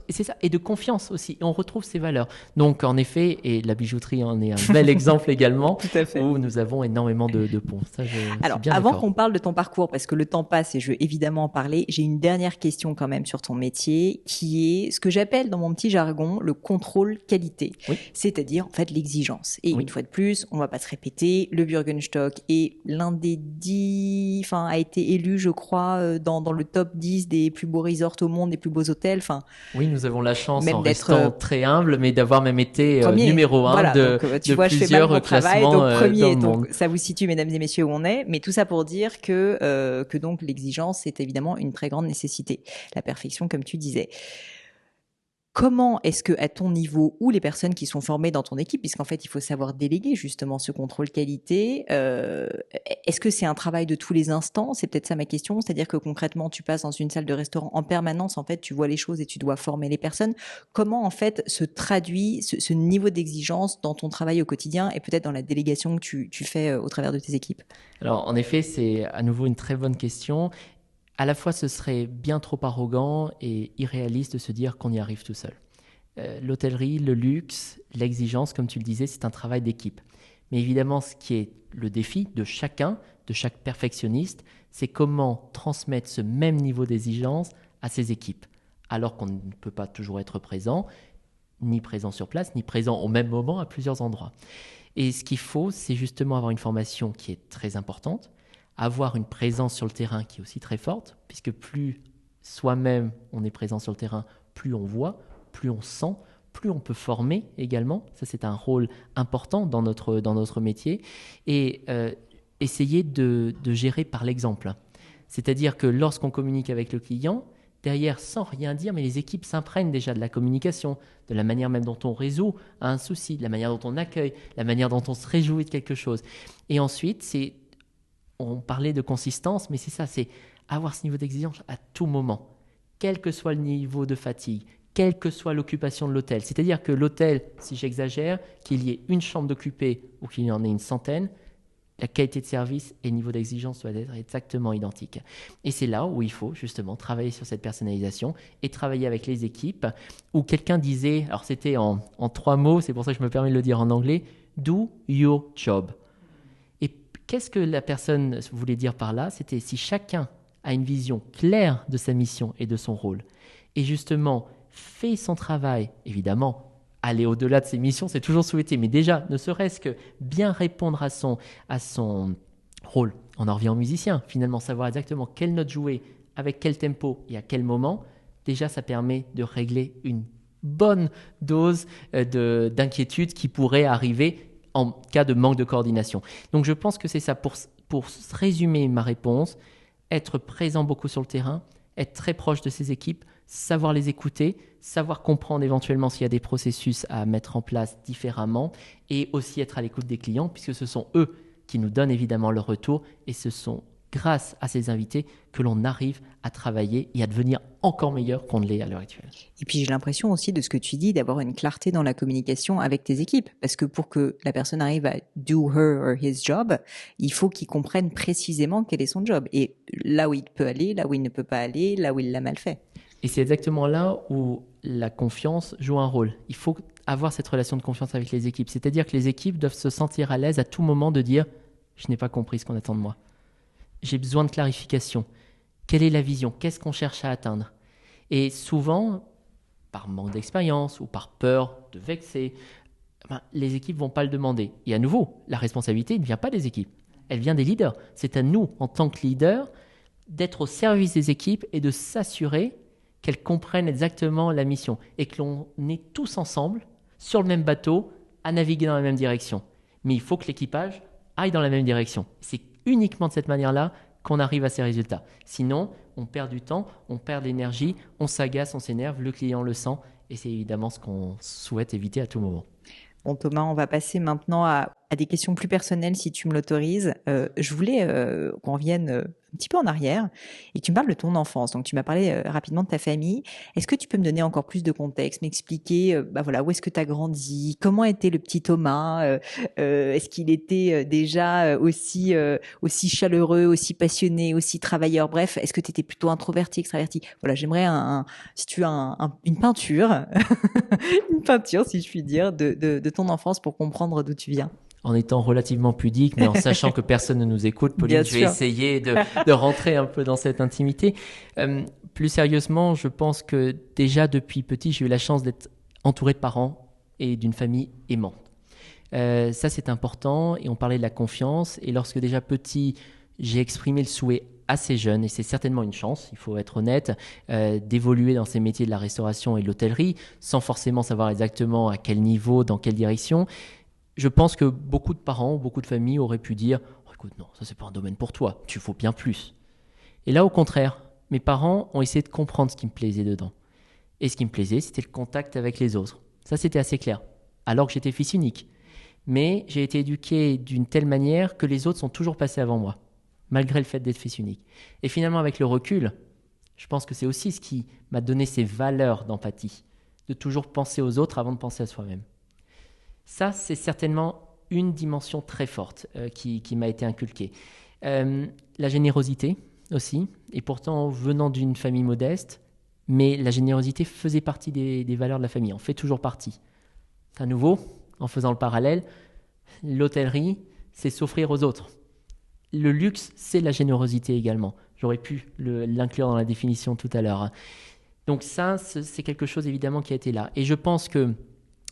[SPEAKER 2] Et c'est ça, et de confiance aussi. Et on retrouve ces valeurs. Donc, en effet, et la bijouterie en est un bel exemple également,
[SPEAKER 1] tout à fait,
[SPEAKER 2] où nous avons énormément de ponts. Ça,
[SPEAKER 1] alors, avant qu'on parle de ton parcours, parce que le temps passe et je veux évidemment en parler, j'ai une dernière question quand même sur ton métier, qui est ce que j'appelle dans mon petit jargon le contrôle qualité.
[SPEAKER 2] Oui.
[SPEAKER 1] C'est-à-dire, en fait, l'exigence. Et
[SPEAKER 2] oui.
[SPEAKER 1] une fois de plus, on va pas se répéter, le Bürgenstock est l'un des a été élu, je crois, dans le top 10 des plus beaux resorts au monde, des plus beaux hôtels.
[SPEAKER 2] Oui, nous avons la chance,
[SPEAKER 1] même
[SPEAKER 2] en restant très humble, mais d'avoir même été numéro 1
[SPEAKER 1] voilà,
[SPEAKER 2] de plusieurs classements
[SPEAKER 1] donc premier,
[SPEAKER 2] dans le
[SPEAKER 1] donc
[SPEAKER 2] monde.
[SPEAKER 1] Ça vous situe, mesdames et messieurs, où on est. Mais tout ça pour dire que donc l'exigence, c'est évidemment une très grande nécessité. La perfection, comme tu disais. Comment est-ce que, à ton niveau, ou les personnes qui sont formées dans ton équipe, puisqu'en fait, il faut savoir déléguer justement ce contrôle qualité, est-ce que c'est un travail de tous les instants? C'est peut-être ça ma question. C'est-à-dire que concrètement, tu passes dans une salle de restaurant en permanence, en fait, tu vois les choses et tu dois former les personnes. Comment, en fait, se traduit ce niveau d'exigence dans ton travail au quotidien et peut-être dans la délégation que tu fais au travers de tes équipes?
[SPEAKER 2] Alors, en effet, c'est à nouveau une très bonne question. À la fois, ce serait bien trop arrogant et irréaliste de se dire qu'on y arrive tout seul. L'hôtellerie, le luxe, l'exigence, comme tu le disais, c'est un travail d'équipe. Mais évidemment, ce qui est le défi de chacun, de chaque perfectionniste, c'est comment transmettre ce même niveau d'exigence à ses équipes, alors qu'on ne peut pas toujours être présent, ni présent sur place, ni présent au même moment à plusieurs endroits. Et ce qu'il faut, c'est justement avoir une formation qui est très importante, avoir une présence sur le terrain qui est aussi très forte, puisque plus soi-même on est présent sur le terrain, plus on voit, plus on sent, plus on peut former également. Ça, c'est un rôle important dans notre métier. Et essayer de gérer par l'exemple. C'est-à-dire que lorsqu'on communique avec le client, derrière, sans rien dire, mais les équipes s'imprègnent déjà de la communication, de la manière même dont on résout un souci, de la manière dont on accueille, la manière dont on se réjouit de quelque chose. Et ensuite, on parlait de consistance, mais c'est ça, c'est avoir ce niveau d'exigence à tout moment, quel que soit le niveau de fatigue, quelle que soit l'occupation de l'hôtel. C'est-à-dire que l'hôtel, si j'exagère, qu'il y ait une chambre d'occupée ou qu'il y en ait une centaine, la qualité de service et le niveau d'exigence doivent être exactement identiques. Et c'est là où il faut justement travailler sur cette personnalisation et travailler avec les équipes, où quelqu'un disait, alors c'était en 3 mots, c'est pour ça que je me permets de le dire en anglais, « do your job ». Qu'est-ce que la personne voulait dire par là? C'était si chacun a une vision claire de sa mission et de son rôle, et justement fait son travail, évidemment, aller au-delà de ses missions, c'est toujours souhaité, mais déjà, ne serait-ce que bien répondre à son rôle. On en revient aux musiciens, finalement, savoir exactement quelle note jouer, avec quel tempo et à quel moment, déjà, ça permet de régler une bonne dose d'inquiétude qui pourrait arriver en cas de manque de coordination. Donc je pense que c'est ça, pour résumer ma réponse, être présent beaucoup sur le terrain, être très proche de ses équipes, savoir les écouter, savoir comprendre éventuellement s'il y a des processus à mettre en place différemment, et aussi être à l'écoute des clients, puisque ce sont eux qui nous donnent évidemment leur retour, et ce sont grâce à ces invités que l'on arrive à travailler et à devenir encore meilleur qu'on ne l'est à l'heure actuelle.
[SPEAKER 1] Et puis j'ai l'impression aussi de ce que tu dis d'avoir une clarté dans la communication avec tes équipes, parce que pour que la personne arrive à do her or his job, il faut qu'il comprenne précisément quel est son job et là où il peut aller, là où il ne peut pas aller, là où il l'a mal fait.
[SPEAKER 2] Et c'est exactement là où la confiance joue un rôle. Il faut avoir cette relation de confiance avec les équipes, c'est-à-dire que les équipes doivent se sentir à l'aise à tout moment de dire « je n'ai pas compris ce qu'on attend de moi ». J'ai besoin de clarification. Quelle est la vision? Qu'est-ce qu'on cherche à atteindre? Et souvent, par manque d'expérience ou par peur de vexer, les équipes ne vont pas le demander. Et à nouveau, la responsabilité ne vient pas des équipes, elle vient des leaders. C'est à nous, en tant que leaders, d'être au service des équipes et de s'assurer qu'elles comprennent exactement la mission et que l'on est tous ensemble, sur le même bateau, à naviguer dans la même direction. Mais il faut que l'équipage aille dans la même direction. C'est uniquement de cette manière-là qu'on arrive à ces résultats. Sinon, on perd du temps, on perd de l'énergie, on s'agace, on s'énerve, le client le sent et c'est évidemment ce qu'on souhaite éviter à tout moment.
[SPEAKER 1] Bon Thomas, on va passer maintenant à des questions plus personnelles si tu me l'autorises. Je voulais qu'on revienne un petit peu en arrière et que tu me parles de ton enfance. Donc tu m'as parlé rapidement de ta famille. Est-ce que tu peux me donner encore plus de contexte, m'expliquer où est-ce que tu as grandi, comment était le petit Thomas, est-ce qu'il était déjà aussi chaleureux, aussi passionné, aussi travailleur, bref, est-ce que tu étais plutôt introverti, extraverti? Voilà, j'aimerais si tu as une peinture, une peinture si je puis dire, de ton enfance pour comprendre d'où tu viens.
[SPEAKER 2] En étant relativement pudique, mais en sachant que personne ne nous écoute, Pauline, je vais essayer de rentrer un peu dans cette intimité. Plus sérieusement, je pense que déjà depuis petit, j'ai eu la chance d'être entouré de parents et d'une famille aimante. Ça, c'est important et on parlait de la confiance. Et lorsque déjà petit, j'ai exprimé le souhait assez jeune, et c'est certainement une chance, il faut être honnête, d'évoluer dans ces métiers de la restauration et de l'hôtellerie, sans forcément savoir exactement à quel niveau, dans quelle direction. Je pense que beaucoup de parents, beaucoup de familles auraient pu dire « Écoute, non, ça c'est pas un domaine pour toi, tu vaux bien plus ». Et là, au contraire, mes parents ont essayé de comprendre ce qui me plaisait dedans. Et ce qui me plaisait, c'était le contact avec les autres. Ça, c'était assez clair, alors que j'étais fils unique. Mais j'ai été éduqué d'une telle manière que les autres sont toujours passés avant moi, malgré le fait d'être fils unique. Et finalement, avec le recul, je pense que c'est aussi ce qui m'a donné ces valeurs d'empathie, de toujours penser aux autres avant de penser à soi-même. Ça, c'est certainement une dimension très forte qui m'a été inculquée. La générosité aussi, et pourtant venant d'une famille modeste, mais la générosité faisait partie des valeurs de la famille, en fait toujours partie. À nouveau, en faisant le parallèle, l'hôtellerie, c'est s'offrir aux autres. Le luxe, c'est la générosité également. J'aurais pu l'inclure dans la définition tout à l'heure. Donc ça, c'est quelque chose évidemment qui a été là. Et je pense que,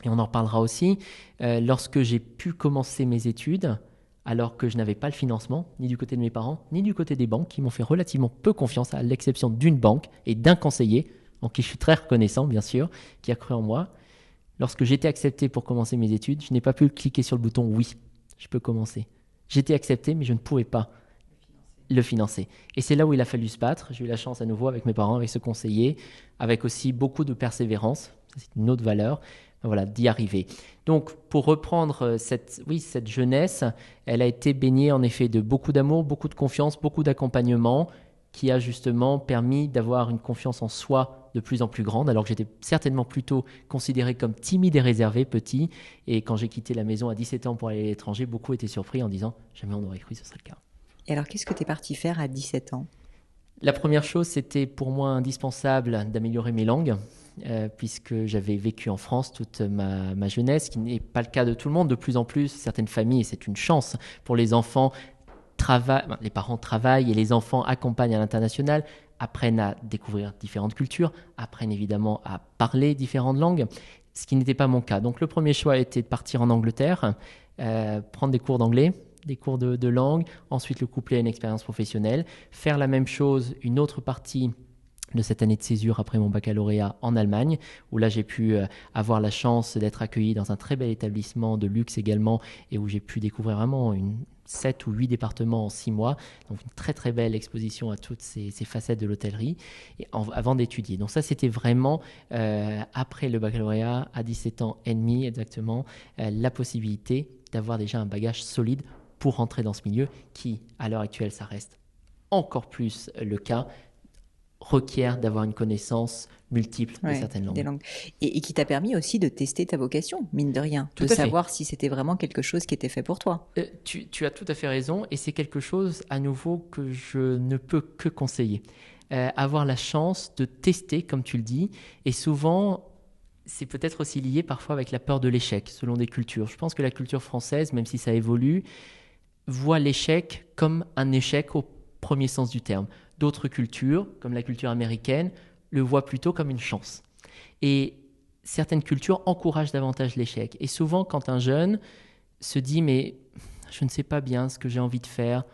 [SPEAKER 2] et on en reparlera aussi, lorsque j'ai pu commencer mes études, alors que je n'avais pas le financement, ni du côté de mes parents, ni du côté des banques, qui m'ont fait relativement peu confiance, à l'exception d'une banque et d'un conseiller, en qui je suis très reconnaissant, bien sûr, qui a cru en moi. Lorsque j'étais accepté pour commencer mes études, je n'ai pas pu cliquer sur le bouton « Oui, je peux commencer ». J'étais accepté, mais je ne pouvais pas le financer. Et c'est là où il a fallu se battre. J'ai eu la chance à nouveau avec mes parents, avec ce conseiller, avec aussi beaucoup de persévérance, ça, c'est une autre valeur, voilà, d'y arriver. Donc, pour reprendre cette jeunesse, elle a été baignée en effet de beaucoup d'amour, beaucoup de confiance, beaucoup d'accompagnement, qui a justement permis d'avoir une confiance en soi de plus en plus grande, alors que j'étais certainement plutôt considéré comme timide et réservé, petit. Et quand j'ai quitté la maison à 17 ans pour aller à l'étranger, beaucoup étaient surpris en disant « jamais on aurait cru que ce serait le cas ».
[SPEAKER 1] Et alors, qu'est-ce que tu es parti faire à 17 ans ?
[SPEAKER 2] La première chose, c'était pour moi indispensable d'améliorer mes langues, puisque j'avais vécu en France toute ma jeunesse, ce qui n'est pas le cas de tout le monde. De plus en plus, certaines familles, et c'est une chance pour les enfants, les parents travaillent et les enfants accompagnent à l'international, apprennent à découvrir différentes cultures, apprennent évidemment à parler différentes langues, ce qui n'était pas mon cas. Donc le premier choix était de partir en Angleterre, prendre des cours d'anglais, des cours de langue, ensuite le coupler à une expérience professionnelle, faire la même chose, une autre partie de cette année de césure après mon baccalauréat en Allemagne, où là j'ai pu avoir la chance d'être accueilli dans un très bel établissement de luxe également, et où j'ai pu découvrir vraiment 7 ou 8 départements en 6 mois, donc une très très belle exposition à toutes ces facettes de l'hôtellerie, avant d'étudier. Donc ça c'était vraiment, après le baccalauréat, à 17 ans et demi exactement, la possibilité d'avoir déjà un bagage solide pour rentrer dans ce milieu qui, à l'heure actuelle, ça reste encore plus le cas, requiert d'avoir une connaissance multiple de certaines langues.
[SPEAKER 1] Des langues. Et qui t'a permis aussi de tester ta vocation, mine de rien,
[SPEAKER 2] Tout
[SPEAKER 1] de
[SPEAKER 2] à
[SPEAKER 1] savoir si c'était vraiment quelque chose qui était fait pour toi.
[SPEAKER 2] Tu as tout à fait raison, et c'est quelque chose à nouveau que je ne peux que conseiller. Avoir la chance de tester, comme tu le dis, et souvent, c'est peut-être aussi lié parfois avec la peur de l'échec, selon des cultures. Je pense que la culture française, même si ça évolue, voit l'échec comme un échec au premier sens du terme. D'autres cultures, comme la culture américaine, le voient plutôt comme une chance. Et certaines cultures encouragent davantage l'échec. Et souvent, quand un jeune se dit « mais je ne sais pas bien ce que j'ai envie de faire,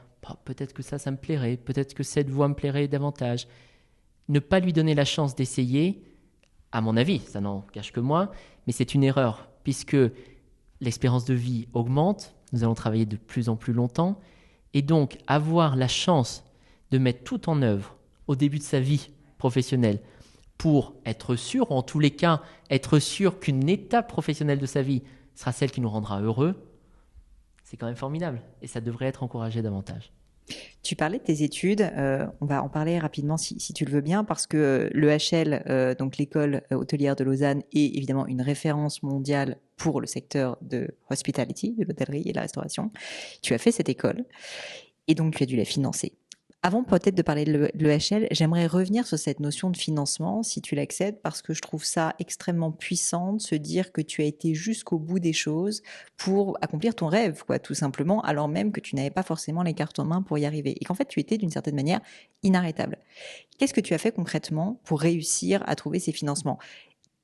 [SPEAKER 2] peut-être que ça me plairait, peut-être que cette voie me plairait davantage », ne pas lui donner la chance d'essayer, à mon avis, ça n'en cache que moi, mais c'est une erreur, puisque l'espérance de vie augmente, nous allons travailler de plus en plus longtemps, et donc avoir la chance de mettre tout en œuvre au début de sa vie professionnelle pour être sûr, en tous les cas, être sûr qu'une étape professionnelle de sa vie sera celle qui nous rendra heureux, c'est quand même formidable, et ça devrait être encouragé davantage.
[SPEAKER 1] Tu parlais de tes études, on va en parler rapidement si tu le veux bien, parce que l'EHL, donc l'école hôtelière de Lausanne, est évidemment une référence mondiale pour le secteur de hospitality, de l'hôtellerie et de la restauration. Tu as fait cette école et donc tu as dû la financer. Avant peut-être de parler de l'EHL, j'aimerais revenir sur cette notion de financement, si tu l'accèdes, parce que je trouve ça extrêmement puissant de se dire que tu as été jusqu'au bout des choses pour accomplir ton rêve, quoi, tout simplement, alors même que tu n'avais pas forcément les cartes en main pour y arriver. Et qu'en fait, tu étais d'une certaine manière inarrêtable. Qu'est-ce que tu as fait concrètement pour réussir à trouver ces financements ?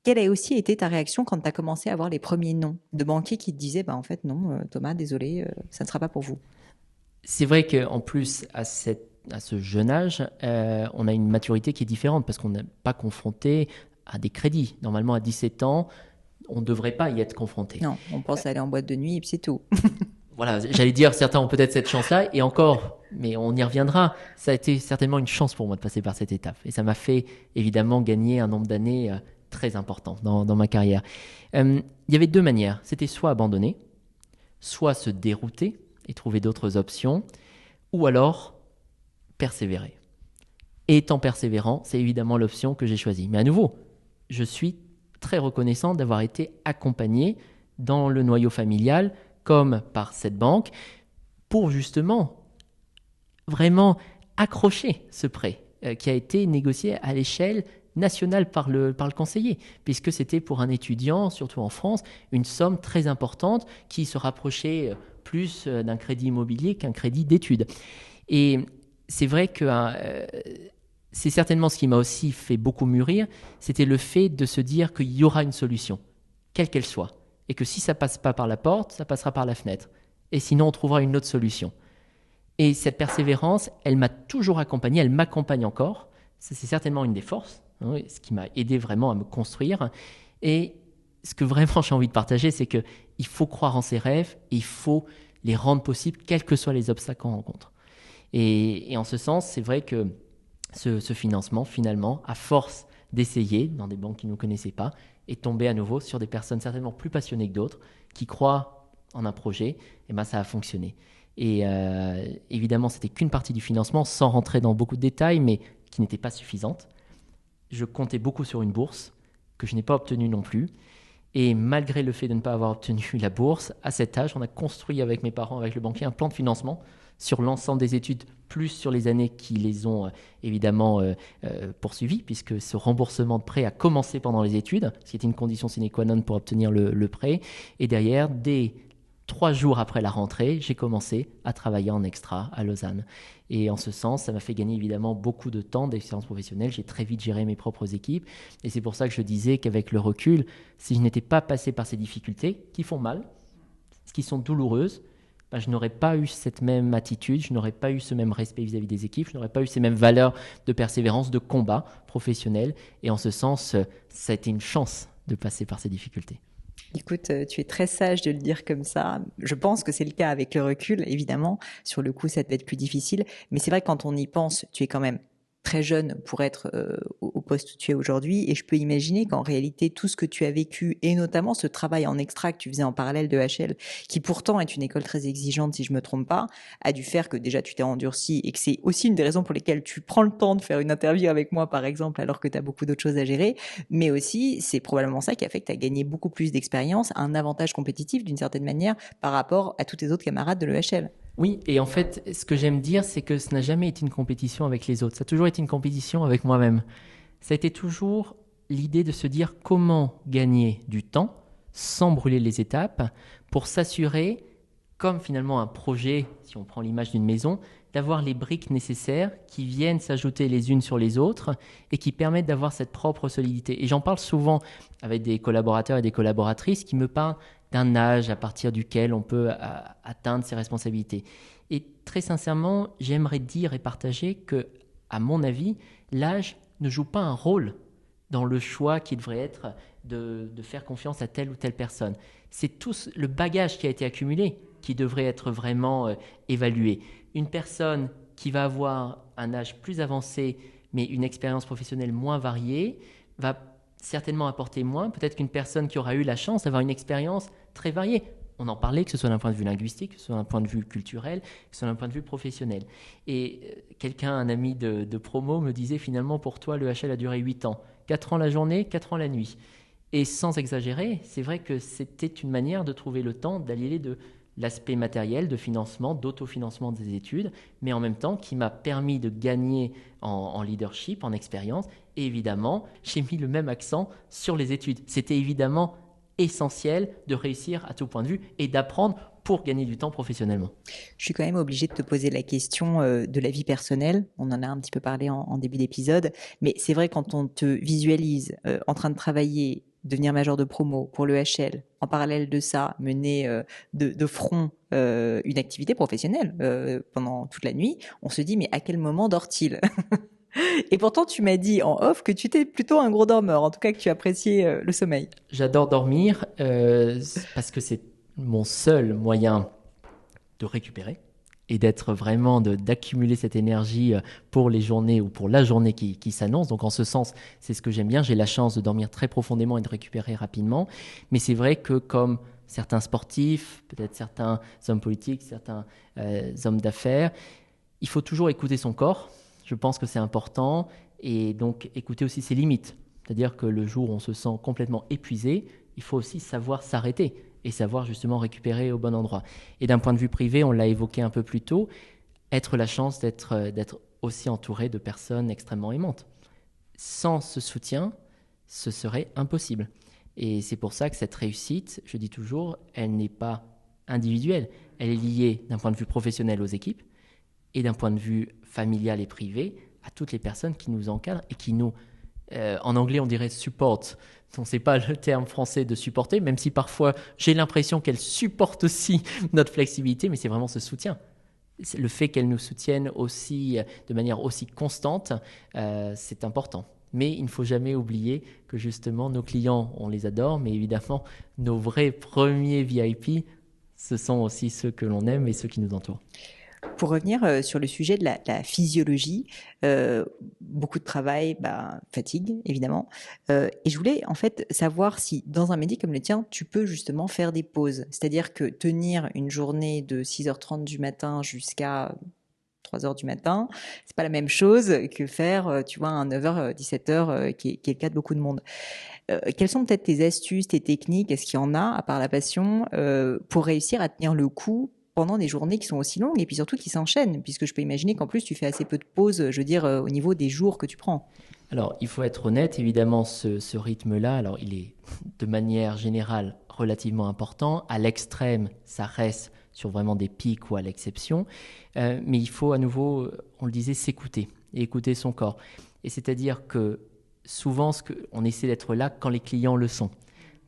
[SPEAKER 1] Quelle a aussi été ta réaction quand tu as commencé à avoir les premiers noms de banquiers qui te disaient en fait non, Thomas, désolé, ça ne sera pas pour vous.
[SPEAKER 2] C'est vrai qu'en plus, à ce jeune âge, on a une maturité qui est différente parce qu'on n'est pas confronté à des crédits. Normalement, à 17 ans, on ne devrait pas y être confronté.
[SPEAKER 1] Non, on pense aller en boîte de nuit et puis c'est tout.
[SPEAKER 2] Voilà, j'allais dire, certains ont peut-être cette chance-là, et encore, mais on y reviendra. Ça a été certainement une chance pour moi de passer par cette étape. Et ça m'a fait évidemment gagner un nombre d'années très important dans ma carrière. Il y avait deux manières. C'était soit abandonner, soit se dérouter et trouver d'autres options, ou alors persévérer. Et étant persévérant, c'est évidemment l'option que j'ai choisie. Mais à nouveau, je suis très reconnaissant d'avoir été accompagné dans le noyau familial, comme par cette banque, pour justement vraiment accrocher ce prêt qui a été négocié à l'échelle nationale par le conseiller, puisque c'était pour un étudiant, surtout en France, une somme très importante qui se rapprochait plus d'un crédit immobilier qu'un crédit d'études. Et c'est vrai que c'est certainement ce qui m'a aussi fait beaucoup mûrir, c'était le fait de se dire qu'il y aura une solution, quelle qu'elle soit, et que si ça passe pas par la porte, ça passera par la fenêtre. Et sinon, on trouvera une autre solution. Et cette persévérance, elle m'a toujours accompagné, elle m'accompagne encore. C'est certainement une des forces, hein, ce qui m'a aidé vraiment à me construire. Et ce que vraiment j'ai envie de partager, c'est qu'il faut croire en ses rêves et il faut les rendre possibles, quels que soient les obstacles qu'on rencontre. Et en ce sens, c'est vrai que ce financement, finalement, à force d'essayer dans des banques qui ne nous connaissaient pas, est tombé à nouveau sur des personnes certainement plus passionnées que d'autres, qui croient en un projet, et ben ça a fonctionné. Et évidemment, c'était qu'une partie du financement, sans rentrer dans beaucoup de détails, mais qui n'était pas suffisante. Je comptais beaucoup sur une bourse, que je n'ai pas obtenue non plus. Et malgré le fait de ne pas avoir obtenu la bourse, à cet âge, on a construit avec mes parents, avec le banquier, un plan de financement sur l'ensemble des études, plus sur les années qui les ont évidemment poursuivies, puisque ce remboursement de prêt a commencé pendant les études, ce qui était une condition sine qua non pour obtenir le prêt. Et derrière, dès 3 jours après la rentrée, j'ai commencé à travailler en extra à Lausanne. Et en ce sens, ça m'a fait gagner évidemment beaucoup de temps d'expérience professionnelle. J'ai très vite géré mes propres équipes. Et c'est pour ça que je disais qu'avec le recul, si je n'étais pas passé par ces difficultés, qui font mal, qui sont douloureuses, ben, je n'aurais pas eu cette même attitude, je n'aurais pas eu ce même respect vis-à-vis des équipes, je n'aurais pas eu ces mêmes valeurs de persévérance, de combat professionnel. Et en ce sens, ça a été une chance de passer par ces difficultés.
[SPEAKER 1] Écoute, tu es très sage de le dire comme ça. Je pense que c'est le cas avec le recul, évidemment. Sur le coup, ça devait être plus difficile. Mais c'est vrai que quand on y pense, tu es quand même très jeune pour être au poste où tu es aujourd'hui, et je peux imaginer qu'en réalité tout ce que tu as vécu, et notamment ce travail en extra que tu faisais en parallèle de HL, qui pourtant est une école très exigeante si je me trompe pas, a dû faire que déjà tu t'es endurci, et que c'est aussi une des raisons pour lesquelles tu prends le temps de faire une interview avec moi par exemple, alors que tu as beaucoup d'autres choses à gérer, mais aussi c'est probablement ça qui a fait que tu as gagné beaucoup plus d'expérience, un avantage compétitif d'une certaine manière par rapport à tous tes autres camarades de l'EHL.
[SPEAKER 2] Oui, et en fait, ce que j'aime dire, c'est que ce n'a jamais été une compétition avec les autres. Ça a toujours été une compétition avec moi-même. Ça a été toujours l'idée de se dire comment gagner du temps sans brûler les étapes pour s'assurer, comme finalement un projet, si on prend l'image d'une maison, d'avoir les briques nécessaires qui viennent s'ajouter les unes sur les autres et qui permettent d'avoir cette propre solidité. Et j'en parle souvent avec des collaborateurs et des collaboratrices qui me parlent d'un âge à partir duquel on peut atteindre ses responsabilités. Et très sincèrement, j'aimerais dire et partager que, à mon avis, l'âge ne joue pas un rôle dans le choix qui devrait être de faire confiance à telle ou telle personne. C'est tout le bagage qui a été accumulé qui devrait être vraiment évalué. Une personne qui va avoir un âge plus avancé, mais une expérience professionnelle moins variée, va certainement apporter moins, peut-être qu'une personne qui aura eu la chance d'avoir une expérience très variée. On en parlait, que ce soit d'un point de vue linguistique, que ce soit d'un point de vue culturel, que ce soit d'un point de vue professionnel. Et quelqu'un, un ami de promo, me disait finalement pour toi, le HL a duré 8 ans. 4 ans la journée, 4 ans la nuit. Et sans exagérer, c'est vrai que c'était une manière de trouver le temps d'allier de l'aspect matériel, de financement, d'autofinancement des études, mais en même temps qui m'a permis de gagner en leadership, en expérience. Et évidemment, j'ai mis le même accent sur les études. C'était évidemment essentiel de réussir à tout point de vue et d'apprendre pour gagner du temps professionnellement.
[SPEAKER 1] Je suis quand même obligée de te poser la question de la vie personnelle. On en a un petit peu parlé en début d'épisode, mais c'est vrai quand on te visualise en train de travailler, devenir major de promo pour le HL, en parallèle de ça, mener de front une activité professionnelle pendant toute la nuit, on se dit mais à quel moment dort-il? Et pourtant, tu m'as dit en off que tu étais plutôt un gros dormeur, en tout cas que tu appréciais le sommeil.
[SPEAKER 2] J'adore dormir parce que c'est mon seul moyen de récupérer et d'être vraiment, d'accumuler cette énergie pour les journées ou pour la journée qui s'annonce. Donc en ce sens, c'est ce que j'aime bien. J'ai la chance de dormir très profondément et de récupérer rapidement. Mais c'est vrai que comme certains sportifs, peut-être certains hommes politiques, certains hommes d'affaires, il faut toujours écouter son corps. Je pense que c'est important et donc écouter aussi ses limites. C'est-à-dire que le jour où on se sent complètement épuisé, il faut aussi savoir s'arrêter et savoir justement récupérer au bon endroit. Et d'un point de vue privé, on l'a évoqué un peu plus tôt, être la chance d'être aussi entouré de personnes extrêmement aimantes. Sans ce soutien, ce serait impossible. Et c'est pour ça que cette réussite, je dis toujours, elle n'est pas individuelle. Elle est liée d'un point de vue professionnel aux équipes et d'un point de vue familial et privé à toutes les personnes qui nous encadrent et qui nous, en anglais on dirait support. On ne sait pas le terme français de supporter, même si parfois j'ai l'impression qu'elles supportent aussi notre flexibilité, mais c'est vraiment ce soutien. Le fait qu'elles nous soutiennent aussi de manière aussi constante, c'est important. Mais il ne faut jamais oublier que justement nos clients, on les adore, mais évidemment nos vrais premiers VIP, ce sont aussi ceux que l'on aime et ceux qui nous entourent.
[SPEAKER 1] Pour revenir sur le sujet de la physiologie, beaucoup de travail, fatigue évidemment. Et je voulais en fait savoir si dans un métier comme le tien, tu peux justement faire des pauses. C'est-à-dire que tenir une journée de 6h30 du matin jusqu'à 3h du matin, c'est pas la même chose que faire, tu vois, un 9h, 17h, qui est le cas de beaucoup de monde. Quelles sont peut-être tes astuces, tes techniques, est-ce qu'il y en a, à part la passion, pour réussir à tenir le coup pendant des journées qui sont aussi longues et puis surtout qui s'enchaînent, puisque je peux imaginer qu'en plus tu fais assez peu de pauses, je veux dire, au niveau des jours que tu prends.
[SPEAKER 2] Alors, il faut être honnête, évidemment, ce rythme-là, alors il est de manière générale relativement important. À l'extrême, ça reste sur vraiment des pics ou à l'exception. Mais il faut à nouveau, on le disait, s'écouter et écouter son corps. Et c'est-à-dire que souvent, on essaie d'être là quand les clients le sont.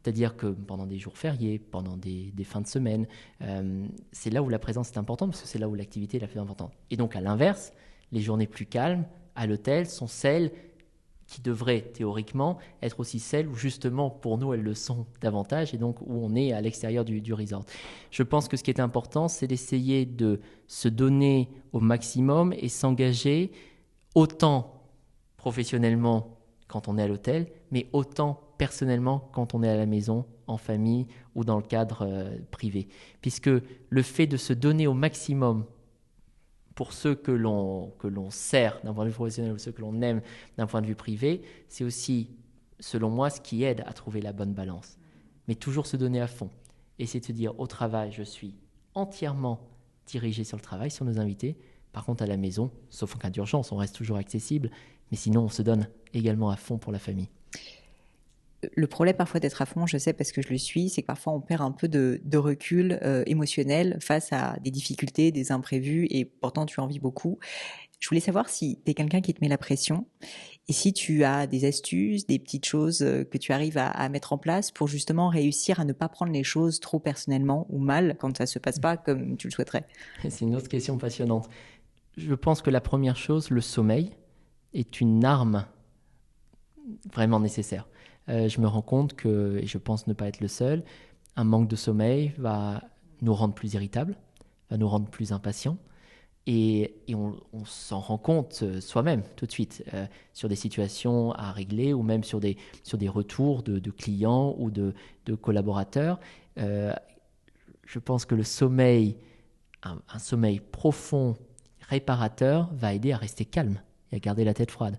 [SPEAKER 2] C'est-à-dire que pendant des jours fériés, pendant des fins de semaine, c'est là où la présence est importante parce que c'est là où l'activité est la plus importante. Et donc, à l'inverse, les journées plus calmes à l'hôtel sont celles qui devraient théoriquement être aussi celles où justement pour nous elles le sont davantage et donc où on est à l'extérieur du resort. Je pense que ce qui est important, c'est d'essayer de se donner au maximum et s'engager autant professionnellement quand on est à l'hôtel, mais autant personnellement quand on est à la maison, en famille ou dans le cadre privé. Puisque le fait de se donner au maximum pour ceux que l'on sert d'un point de vue professionnel ou ceux que l'on aime d'un point de vue privé, c'est aussi, selon moi, ce qui aide à trouver la bonne balance. Mais toujours se donner à fond. Et c'est de se dire, au travail, je suis entièrement dirigé sur le travail, sur nos invités. Par contre, à la maison, sauf en cas d'urgence, on reste toujours accessible. Mais sinon, on se donne également à fond pour la famille.
[SPEAKER 1] Le problème parfois d'être à fond, je sais parce que je le suis, c'est que parfois on perd un peu de recul émotionnel face à des difficultés, des imprévus, et pourtant tu en vis beaucoup. Je voulais savoir si tu es quelqu'un qui te met la pression et si tu as des astuces, des petites choses que tu arrives à mettre en place pour justement réussir à ne pas prendre les choses trop personnellement ou mal quand ça se passe pas comme tu le souhaiterais.
[SPEAKER 2] C'est une autre question passionnante. Je pense que la première chose, le sommeil, est une arme vraiment nécessaire. Je me rends compte que, et je pense ne pas être le seul, un manque de sommeil va nous rendre plus irritables, va nous rendre plus impatients. Et on s'en rend compte soi-même tout de suite sur des situations à régler ou même sur des retours de clients ou de collaborateurs. Je pense que le sommeil, un sommeil profond, réparateur, va aider à rester calme et à garder la tête froide.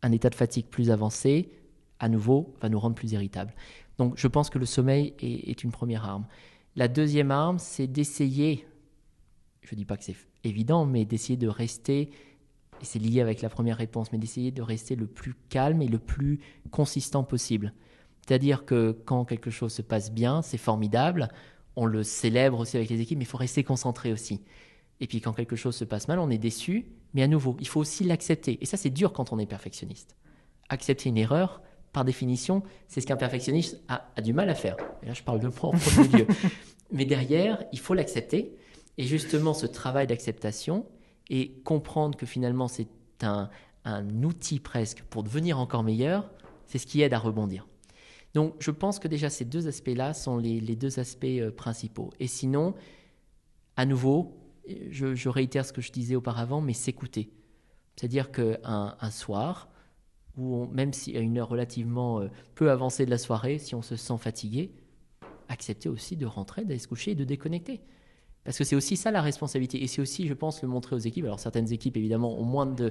[SPEAKER 2] Un état de fatigue plus avancé, à nouveau, va nous rendre plus irritables. Donc je pense que le sommeil est une première arme. La deuxième arme, c'est d'essayer, je ne dis pas que c'est évident, mais d'essayer de rester, et c'est lié avec la première réponse, mais d'essayer de rester le plus calme et le plus consistant possible. C'est-à-dire que quand quelque chose se passe bien, c'est formidable, on le célèbre aussi avec les équipes, mais il faut rester concentré aussi. Et puis quand quelque chose se passe mal, on est déçu, mais à nouveau, il faut aussi l'accepter. Et ça, c'est dur quand on est perfectionniste. Accepter une erreur, par définition, c'est ce qu'un perfectionniste a du mal à faire. Et là, je parle de moi en premier lieu. Mais derrière, il faut l'accepter. Et justement, ce travail d'acceptation et comprendre que finalement, c'est un outil presque pour devenir encore meilleur, c'est ce qui aide à rebondir. Donc, je pense que déjà, ces deux aspects-là sont les deux aspects principaux. Et sinon, à nouveau, je réitère ce que je disais auparavant, mais s'écouter. C'est-à-dire qu'un soir, ou même si à une heure relativement peu avancée de la soirée, si on se sent fatigué, accepter aussi de rentrer, d'aller se coucher et de déconnecter. Parce que c'est aussi ça la responsabilité. Et c'est aussi, je pense, le montrer aux équipes. Alors certaines équipes, évidemment, ont moins de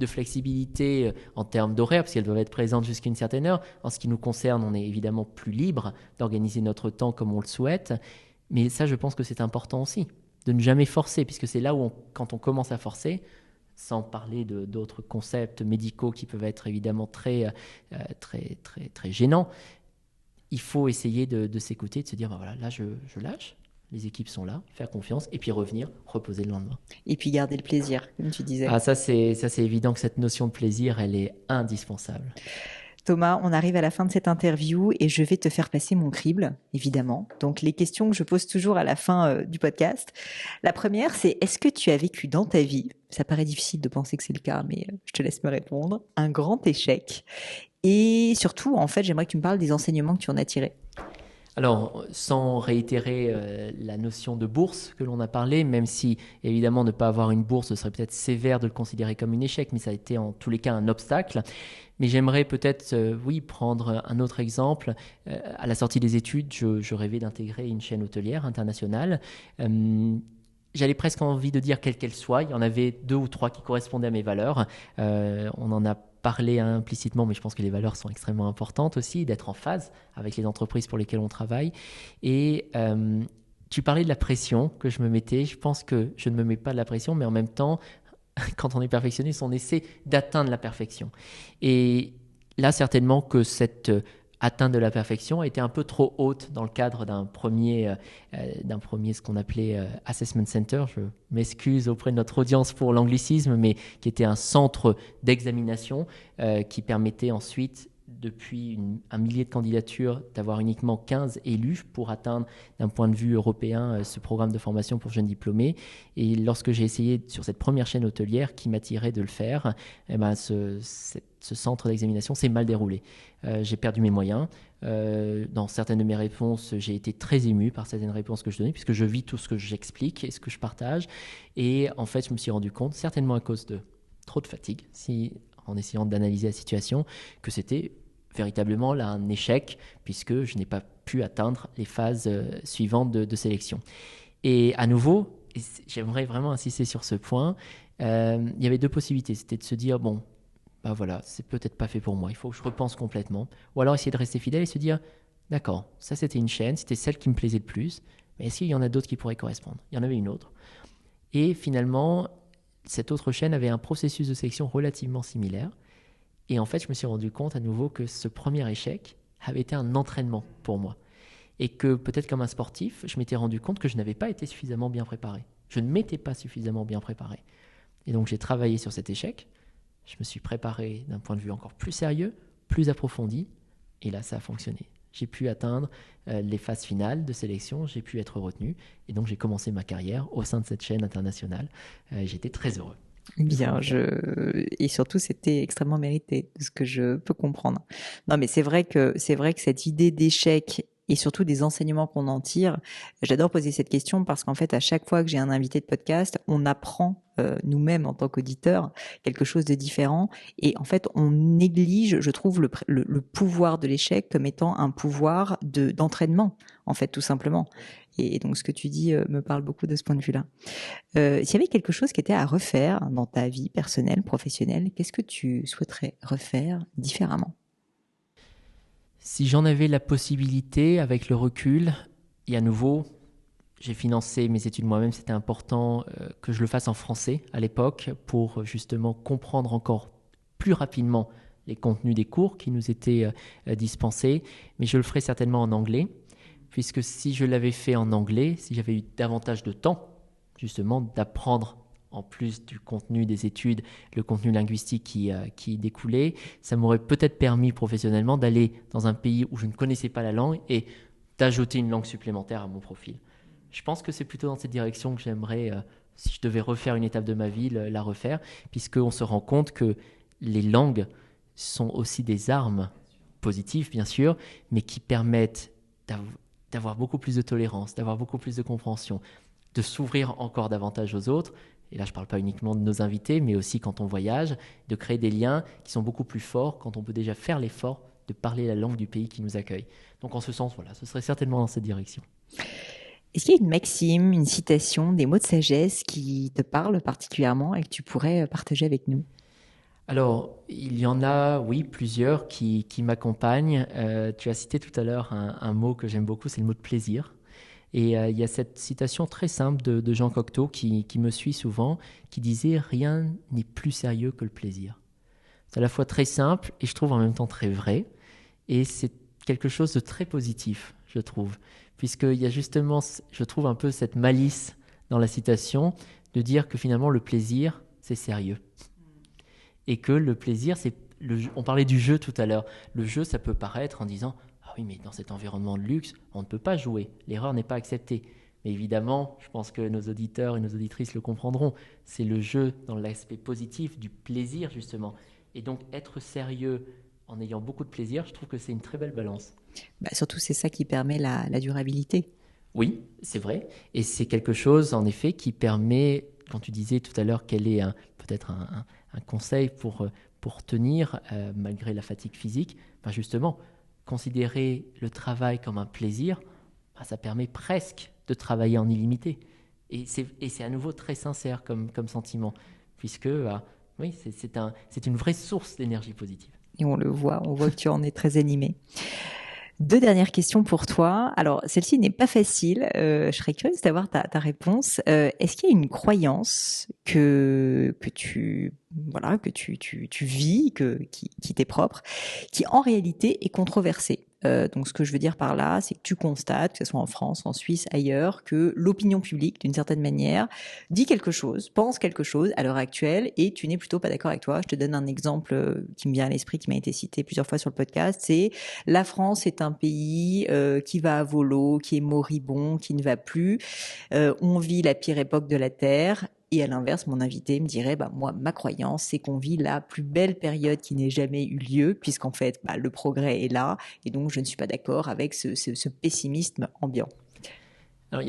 [SPEAKER 2] flexibilité en termes d'horaire, parce qu'elles doivent être présentes jusqu'à une certaine heure. En ce qui nous concerne, on est évidemment plus libre d'organiser notre temps comme on le souhaite. Mais ça, je pense que c'est important aussi, de ne jamais forcer, puisque c'est là où, quand on commence à forcer, sans parler d'autres concepts médicaux qui peuvent être évidemment très gênants, il faut essayer de s'écouter, de se dire, ben voilà, là je lâche, les équipes sont là, faire confiance, et puis revenir, reposer le lendemain.
[SPEAKER 1] Et puis garder le plaisir, comme tu disais.
[SPEAKER 2] Ah, ça c'est évident que cette notion de plaisir, elle est indispensable.
[SPEAKER 1] Thomas, on arrive à la fin de cette interview et je vais te faire passer mon crible, évidemment. Donc, les questions que je pose toujours à la fin du podcast. La première, c'est est-ce que tu as vécu dans ta vie, ça paraît difficile de penser que c'est le cas, mais je te laisse me répondre, un grand échec? Et surtout, en fait, j'aimerais que tu me parles des enseignements que tu en as tirés.
[SPEAKER 2] Alors, sans réitérer la notion de bourse que l'on a parlé, même si évidemment ne pas avoir une bourse, ce serait peut-être sévère de le considérer comme un échec, mais ça a été en tous les cas un obstacle. Mais j'aimerais peut-être, prendre un autre exemple. À la sortie des études, je rêvais d'intégrer une chaîne hôtelière internationale. J'avais presque envie de dire quelle qu'elle soit. Il y en avait 2 ou 3 qui correspondaient à mes valeurs. On en a parlé implicitement, mais je pense que les valeurs sont extrêmement importantes aussi, d'être en phase avec les entreprises pour lesquelles on travaille. Et tu parlais de la pression que je me mettais. Je pense que je ne me mets pas de la pression, mais en même temps, quand on est perfectionniste, on essaie d'atteindre la perfection. Et là, certainement que cette atteinte de la perfection a été un peu trop haute dans le cadre d'un premier ce qu'on appelait Assessment Center. Je m'excuse auprès de notre audience pour l'anglicisme, mais qui était un centre d'examination qui permettait ensuite, depuis un millier de candidatures, d'avoir uniquement 15 élus pour atteindre, d'un point de vue européen, ce programme de formation pour jeunes diplômés. Et lorsque j'ai essayé sur cette première chaîne hôtelière qui m'attirait de le faire, ce centre d'examination s'est mal déroulé. J'ai perdu mes moyens. Dans certaines de mes réponses, j'ai été très ému par certaines réponses que je donnais, puisque je vis tout ce que j'explique et ce que je partage. Et en fait, je me suis rendu compte, certainement à cause de trop de fatigue, en essayant d'analyser la situation, que c'était véritablement là un échec, puisque je n'ai pas pu atteindre les phases suivantes de sélection. Et à nouveau, et j'aimerais vraiment insister sur ce point, il y avait deux possibilités. C'était de se dire, bon, bah voilà, c'est peut-être pas fait pour moi, il faut que je repense complètement. Ou alors essayer de rester fidèle et se dire, d'accord, ça c'était une chaîne, c'était celle qui me plaisait le plus, mais est-ce qu'il y en a d'autres qui pourraient correspondre? Il y en avait une autre. Et finalement, cette autre chaîne avait un processus de sélection relativement similaire. Et en fait, je me suis rendu compte à nouveau que ce premier échec avait été un entraînement pour moi. Et que peut-être comme un sportif, je m'étais rendu compte que je n'avais pas été suffisamment bien préparé. Je ne m'étais pas suffisamment bien préparé. Et donc j'ai travaillé sur cet échec. Je me suis préparé d'un point de vue encore plus sérieux, plus approfondi. Et là, ça a fonctionné. J'ai pu atteindre les phases finales de sélection, j'ai pu être retenu. Et donc j'ai commencé ma carrière au sein de cette chaîne internationale. J'étais très heureux.
[SPEAKER 1] Bien, et surtout c'était extrêmement mérité, de ce que je peux comprendre. Non, mais c'est vrai que cette idée d'échec et surtout des enseignements qu'on en tire, j'adore poser cette question parce qu'en fait, à chaque fois que j'ai un invité de podcast, on apprend nous-mêmes en tant qu'auditeurs quelque chose de différent et en fait, on néglige, je trouve, le pouvoir de l'échec comme étant un pouvoir d'entraînement, en fait, tout simplement. Et donc, ce que tu dis me parle beaucoup de ce point de vue-là. S'il y avait quelque chose qui était à refaire dans ta vie personnelle, professionnelle, qu'est-ce que tu souhaiterais refaire différemment?
[SPEAKER 2] Si j'en avais la possibilité, avec le recul, et à nouveau, j'ai financé mes études moi-même, c'était important que je le fasse en français à l'époque pour justement comprendre encore plus rapidement les contenus des cours qui nous étaient dispensés, mais je le ferai certainement en anglais, puisque si je l'avais fait en anglais, si j'avais eu davantage de temps justement d'apprendre en plus du contenu des études, le contenu linguistique qui découlait, ça m'aurait peut-être permis professionnellement d'aller dans un pays où je ne connaissais pas la langue et d'ajouter une langue supplémentaire à mon profil. Je pense que c'est plutôt dans cette direction que j'aimerais, si je devais refaire une étape de ma vie, la refaire, puisqu'on se rend compte que les langues sont aussi des armes positives, bien sûr, mais qui permettent d'avoir beaucoup plus de tolérance, d'avoir beaucoup plus de compréhension, de s'ouvrir encore davantage aux autres. Et là, je ne parle pas uniquement de nos invités, mais aussi quand on voyage, de créer des liens qui sont beaucoup plus forts quand on peut déjà faire l'effort de parler la langue du pays qui nous accueille. Donc en ce sens, voilà, ce serait certainement dans cette direction.
[SPEAKER 1] Est-ce qu'il y a une maxime, une citation, des mots de sagesse qui te parlent particulièrement et que tu pourrais partager avec nous?
[SPEAKER 2] Alors, il y en a, oui, plusieurs qui m'accompagnent. Tu as cité tout à l'heure un mot que j'aime beaucoup, c'est le mot de plaisir. Et il y a cette citation très simple de Jean Cocteau qui me suit souvent, qui disait « Rien n'est plus sérieux que le plaisir ». C'est à la fois très simple et je trouve en même temps très vrai. Et c'est quelque chose de très positif, je trouve. Puisqu'il y a justement, je trouve, un peu cette malice dans la citation de dire que finalement le plaisir, c'est sérieux. Et que le plaisir, on parlait du jeu tout à l'heure. Le jeu, ça peut paraître en disant « Ah oui, mais dans cet environnement de luxe, on ne peut pas jouer. L'erreur n'est pas acceptée. » Mais évidemment, je pense que nos auditeurs et nos auditrices le comprendront. C'est le jeu dans l'aspect positif du plaisir, justement. Et donc, être sérieux en ayant beaucoup de plaisir, je trouve que c'est une très belle balance.
[SPEAKER 1] Surtout, c'est ça qui permet la durabilité.
[SPEAKER 2] Oui, c'est vrai. Et c'est quelque chose, en effet, qui permet, quand tu disais tout à l'heure, quel est peut-être un conseil pour tenir malgré la fatigue physique, justement, considérer le travail comme un plaisir, ça permet presque de travailler en illimité. Et c'est à nouveau très sincère comme sentiment, puisque oui, c'est une vraie source d'énergie positive.
[SPEAKER 1] Et on voit que tu en es très animé. 2 dernières questions pour toi. Alors, celle-ci n'est pas facile. Je serais curieuse d'avoir ta réponse. Est-ce qu'il y a une croyance que tu vis, qui t'est propre, qui en réalité est controversée? Donc, ce que je veux dire par là, c'est que tu constates, que ce soit en France, en Suisse, ailleurs, que l'opinion publique, d'une certaine manière, dit quelque chose, pense quelque chose à l'heure actuelle, et tu n'es plutôt pas d'accord avec toi. Je te donne un exemple qui me vient à l'esprit, qui m'a été cité plusieurs fois sur le podcast. C'est la France est un pays qui va à volo, qui est moribond, qui ne va plus. On vit la pire époque de la Terre. Et à l'inverse, mon invité me dirait, moi, ma croyance, c'est qu'on vit la plus belle période qui n'ait jamais eu lieu, puisqu'en fait, le progrès est là, et donc je ne suis pas d'accord avec ce pessimisme ambiant.
[SPEAKER 2] Alors,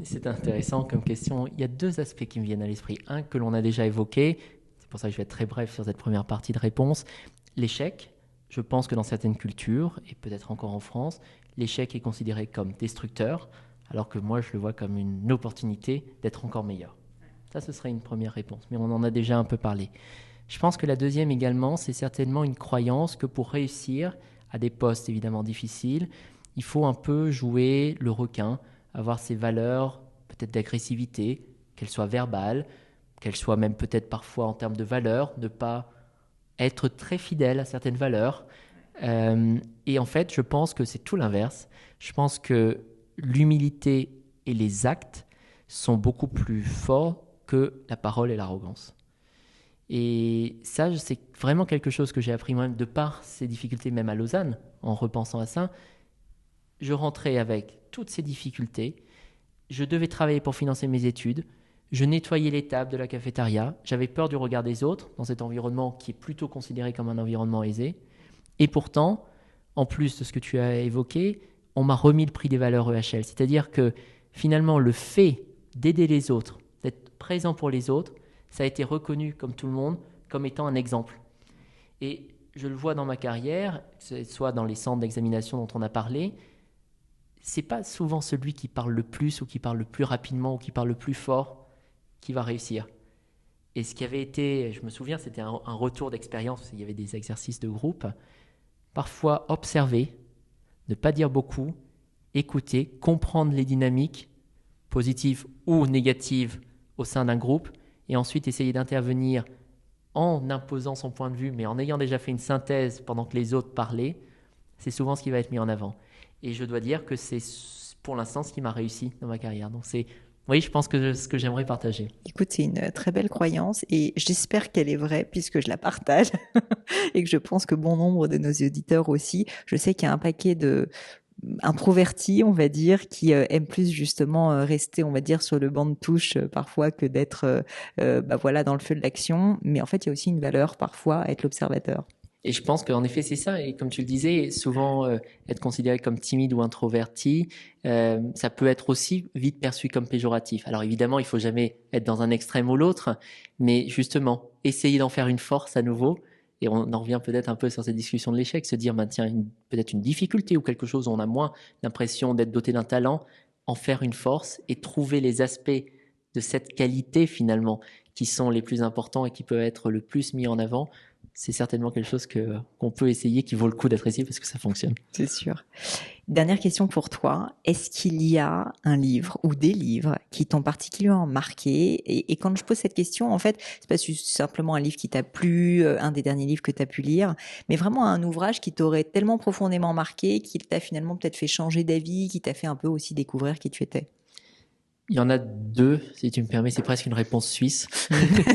[SPEAKER 2] c'est intéressant comme question. Il y a 2 aspects qui me viennent à l'esprit. Un que l'on a déjà évoqué, c'est pour ça que je vais être très bref sur cette première partie de réponse. L'échec, je pense que dans certaines cultures, et peut-être encore en France, l'échec est considéré comme destructeur, alors que moi, je le vois comme une opportunité d'être encore meilleur. Ça, ce serait une première réponse, mais on en a déjà un peu parlé. Je pense que la deuxième également, c'est certainement une croyance que pour réussir à des postes évidemment difficiles, il faut un peu jouer le requin, avoir ses valeurs peut-être d'agressivité, qu'elles soient verbales, qu'elles soient même peut-être parfois en termes de valeurs, ne pas être très fidèle à certaines valeurs. Et en fait, je pense que c'est tout l'inverse. Je pense que l'humilité et les actes sont beaucoup plus forts que la parole et l'arrogance. Et ça, c'est vraiment quelque chose que j'ai appris moi-même de par ces difficultés, même à Lausanne, en repensant à ça. Je rentrais avec toutes ces difficultés. Je devais travailler pour financer mes études. Je nettoyais les tables de la cafétéria. J'avais peur du regard des autres dans cet environnement qui est plutôt considéré comme un environnement aisé. Et pourtant, en plus de ce que tu as évoqué, on m'a remis le prix des valeurs EHL. C'est-à-dire que finalement, le fait d'aider les autres, d'être présent pour les autres, ça a été reconnu comme tout le monde, comme étant un exemple. Et je le vois dans ma carrière, soit dans les centres d'examination dont on a parlé, c'est pas souvent celui qui parle le plus ou qui parle le plus rapidement ou qui parle le plus fort qui va réussir. Et ce qui avait été, je me souviens, c'était un retour d'expérience, il y avait des exercices de groupe, parfois observer, ne pas dire beaucoup, écouter, comprendre les dynamiques positives ou négatives au sein d'un groupe, et ensuite essayer d'intervenir en imposant son point de vue, mais en ayant déjà fait une synthèse pendant que les autres parlaient, c'est souvent ce qui va être mis en avant. Et je dois dire que c'est pour l'instant ce qui m'a réussi dans ma carrière. Donc oui, je pense que ce que j'aimerais partager.
[SPEAKER 1] Écoute, c'est une très belle croyance et j'espère qu'elle est vraie puisque je la partage et que je pense que bon nombre de nos auditeurs aussi. Je sais qu'il y a un paquet de introvertis, on va dire, qui aiment plus justement rester, on va dire, sur le banc de touche parfois que d'être voilà, dans le feu de l'action. Mais en fait, il y a aussi une valeur parfois à être l'observateur.
[SPEAKER 2] Et je pense qu'en effet, c'est ça. Et comme tu le disais, souvent être considéré comme timide ou introverti, ça peut être aussi vite perçu comme péjoratif. Alors évidemment, il faut jamais être dans un extrême ou l'autre, mais justement, essayer d'en faire une force à nouveau. Et on en revient peut-être un peu sur cette discussion de l'échec, se dire, tiens, peut-être une difficulté ou quelque chose où on a moins l'impression d'être doté d'un talent, en faire une force et trouver les aspects de cette qualité finalement qui sont les plus importants et qui peuvent être le plus mis en avant. C'est certainement quelque chose qu'on peut essayer, qui vaut le coup d'être essayé parce que ça fonctionne.
[SPEAKER 1] C'est sûr. Dernière question pour toi. Est-ce qu'il y a un livre ou des livres qui t'ont particulièrement marqué et quand je pose cette question, en fait, c'est pas simplement un livre qui t'a plu, un des derniers livres que tu as pu lire, mais vraiment un ouvrage qui t'aurait tellement profondément marqué, qui t'a finalement peut-être fait changer d'avis, qui t'a fait un peu aussi découvrir qui tu étais.
[SPEAKER 2] Il y en a deux, si tu me permets, c'est presque une réponse suisse.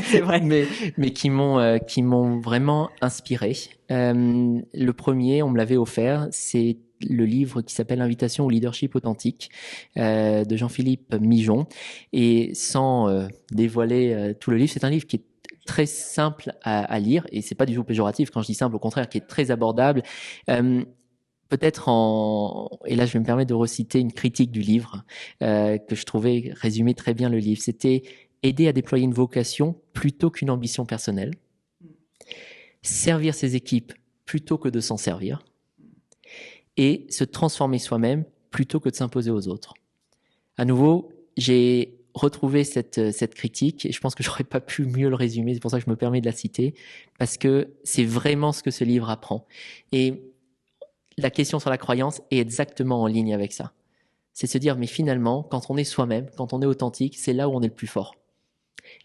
[SPEAKER 1] C'est vrai.
[SPEAKER 2] mais qui m'ont vraiment inspiré. Le premier, on me l'avait offert, c'est le livre qui s'appelle Invitation au leadership authentique de Jean-Philippe Mijon. Et sans dévoiler tout le livre, c'est un livre qui est très simple à lire et c'est pas du tout péjoratif quand je dis simple, au contraire, qui est très abordable. Peut-être et là je vais me permettre de reciter une critique du livre que je trouvais résumait très bien le livre. C'était aider à déployer une vocation plutôt qu'une ambition personnelle, servir ses équipes plutôt que de s'en servir, et se transformer soi-même plutôt que de s'imposer aux autres. À nouveau, j'ai retrouvé cette critique et je pense que j'aurais pas pu mieux le résumer. C'est pour ça que je me permets de la citer parce que c'est vraiment ce que ce livre apprend. Et la question sur la croyance est exactement en ligne avec ça. C'est se dire, mais finalement, quand on est soi-même, quand on est authentique, c'est là où on est le plus fort.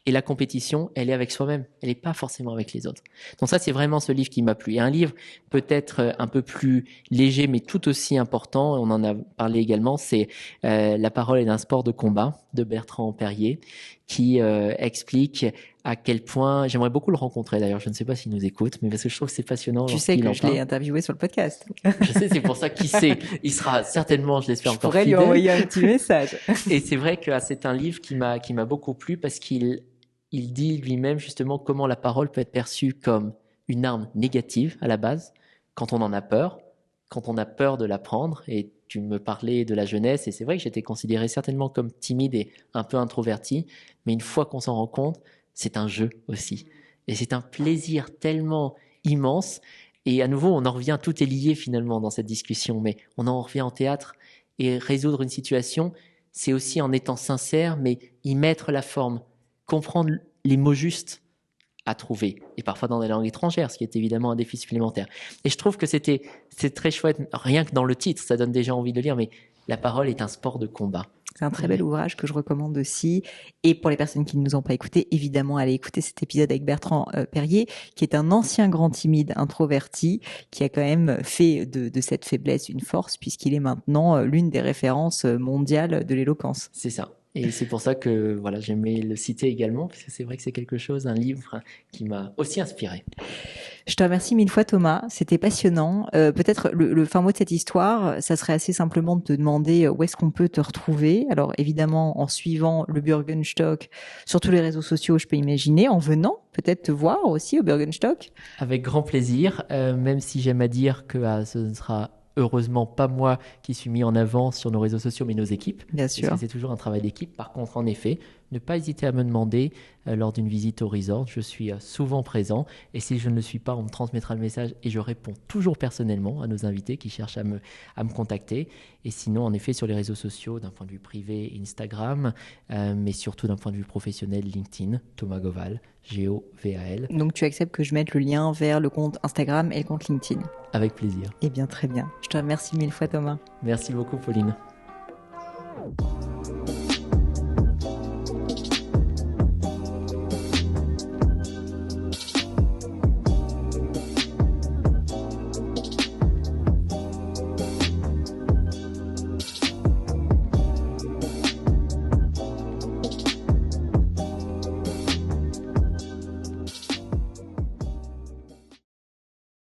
[SPEAKER 2] Et la compétition, elle est avec soi-même, elle n'est pas forcément avec les autres. Donc ça, c'est vraiment ce livre qui m'a plu. Et un livre peut-être un peu plus léger, mais tout aussi important, on en a parlé également, c'est La parole est d'un sport de combat de Bertrand Perrier, qui explique à quel point, j'aimerais beaucoup le rencontrer d'ailleurs, je ne sais pas s'il nous écoute, mais parce que je trouve que c'est passionnant.
[SPEAKER 1] Tu sais que je l'ai interviewé sur le podcast.
[SPEAKER 2] Je sais, c'est pour ça qu'il sait, il sera certainement, je l'espère, encore fidèle.
[SPEAKER 1] Je pourrais lui envoyer un petit message.
[SPEAKER 2] Et c'est vrai que c'est un livre qui m'a beaucoup plu parce qu'il dit lui-même justement comment la parole peut être perçue comme une arme négative à la base, quand on en a peur, quand on a peur de l'apprendre. Et tu me parlais de la jeunesse, et c'est vrai que j'étais considéré certainement comme timide et un peu introverti, mais une fois qu'on s'en rend compte, c'est un jeu aussi. Et c'est un plaisir tellement immense. Et à nouveau, on en revient, tout est lié finalement dans cette discussion, mais on en revient en théâtre. Et résoudre une situation, c'est aussi en étant sincère, mais y mettre la forme, comprendre les mots justes à trouver, et parfois dans des langues étrangères, ce qui est évidemment un défi supplémentaire. Et je trouve que c'est très chouette, rien que dans le titre, ça donne déjà envie de lire, mais la parole est un sport de combat.
[SPEAKER 1] C'est un très bel ouvrage que je recommande aussi. Et pour les personnes qui ne nous ont pas écoutés, évidemment, allez écouter cet épisode avec Bertrand Perrier, qui est un ancien grand timide introverti, qui a quand même fait de cette faiblesse une force, puisqu'il est maintenant l'une des références mondiales de l'éloquence.
[SPEAKER 2] C'est ça. Et c'est pour ça que voilà, j'aimais le citer également, parce que c'est vrai que c'est quelque chose, un livre qui m'a aussi inspiré.
[SPEAKER 1] Je te remercie mille fois Thomas, c'était passionnant. Peut-être le fin mot de cette histoire, ça serait assez simplement de te demander où est-ce qu'on peut te retrouver. Alors évidemment en suivant le Bürgenstock sur tous les réseaux sociaux, je peux imaginer, en venant peut-être te voir aussi au Bürgenstock.
[SPEAKER 2] Avec grand plaisir, même si j'aime à dire que ce ne sera heureusement pas moi qui suis mis en avant sur nos réseaux sociaux, mais nos équipes.
[SPEAKER 1] Bien sûr.
[SPEAKER 2] Parce que c'est toujours un travail d'équipe. Par contre, en effet, ne pas hésiter à me demander lors d'une visite au resort. Je suis souvent présent. Et si je ne le suis pas, on me transmettra le message et je réponds toujours personnellement à nos invités qui cherchent à me contacter. Et sinon, en effet, sur les réseaux sociaux, d'un point de vue privé, Instagram, mais surtout d'un point de vue professionnel, LinkedIn, Thomas Goval, G-O-V-A-L.
[SPEAKER 1] Donc tu acceptes que je mette le lien vers le compte Instagram et le compte LinkedIn?
[SPEAKER 2] Avec plaisir.
[SPEAKER 1] Eh bien, très bien. Je te remercie mille fois Thomas.
[SPEAKER 2] Merci beaucoup, Pauline.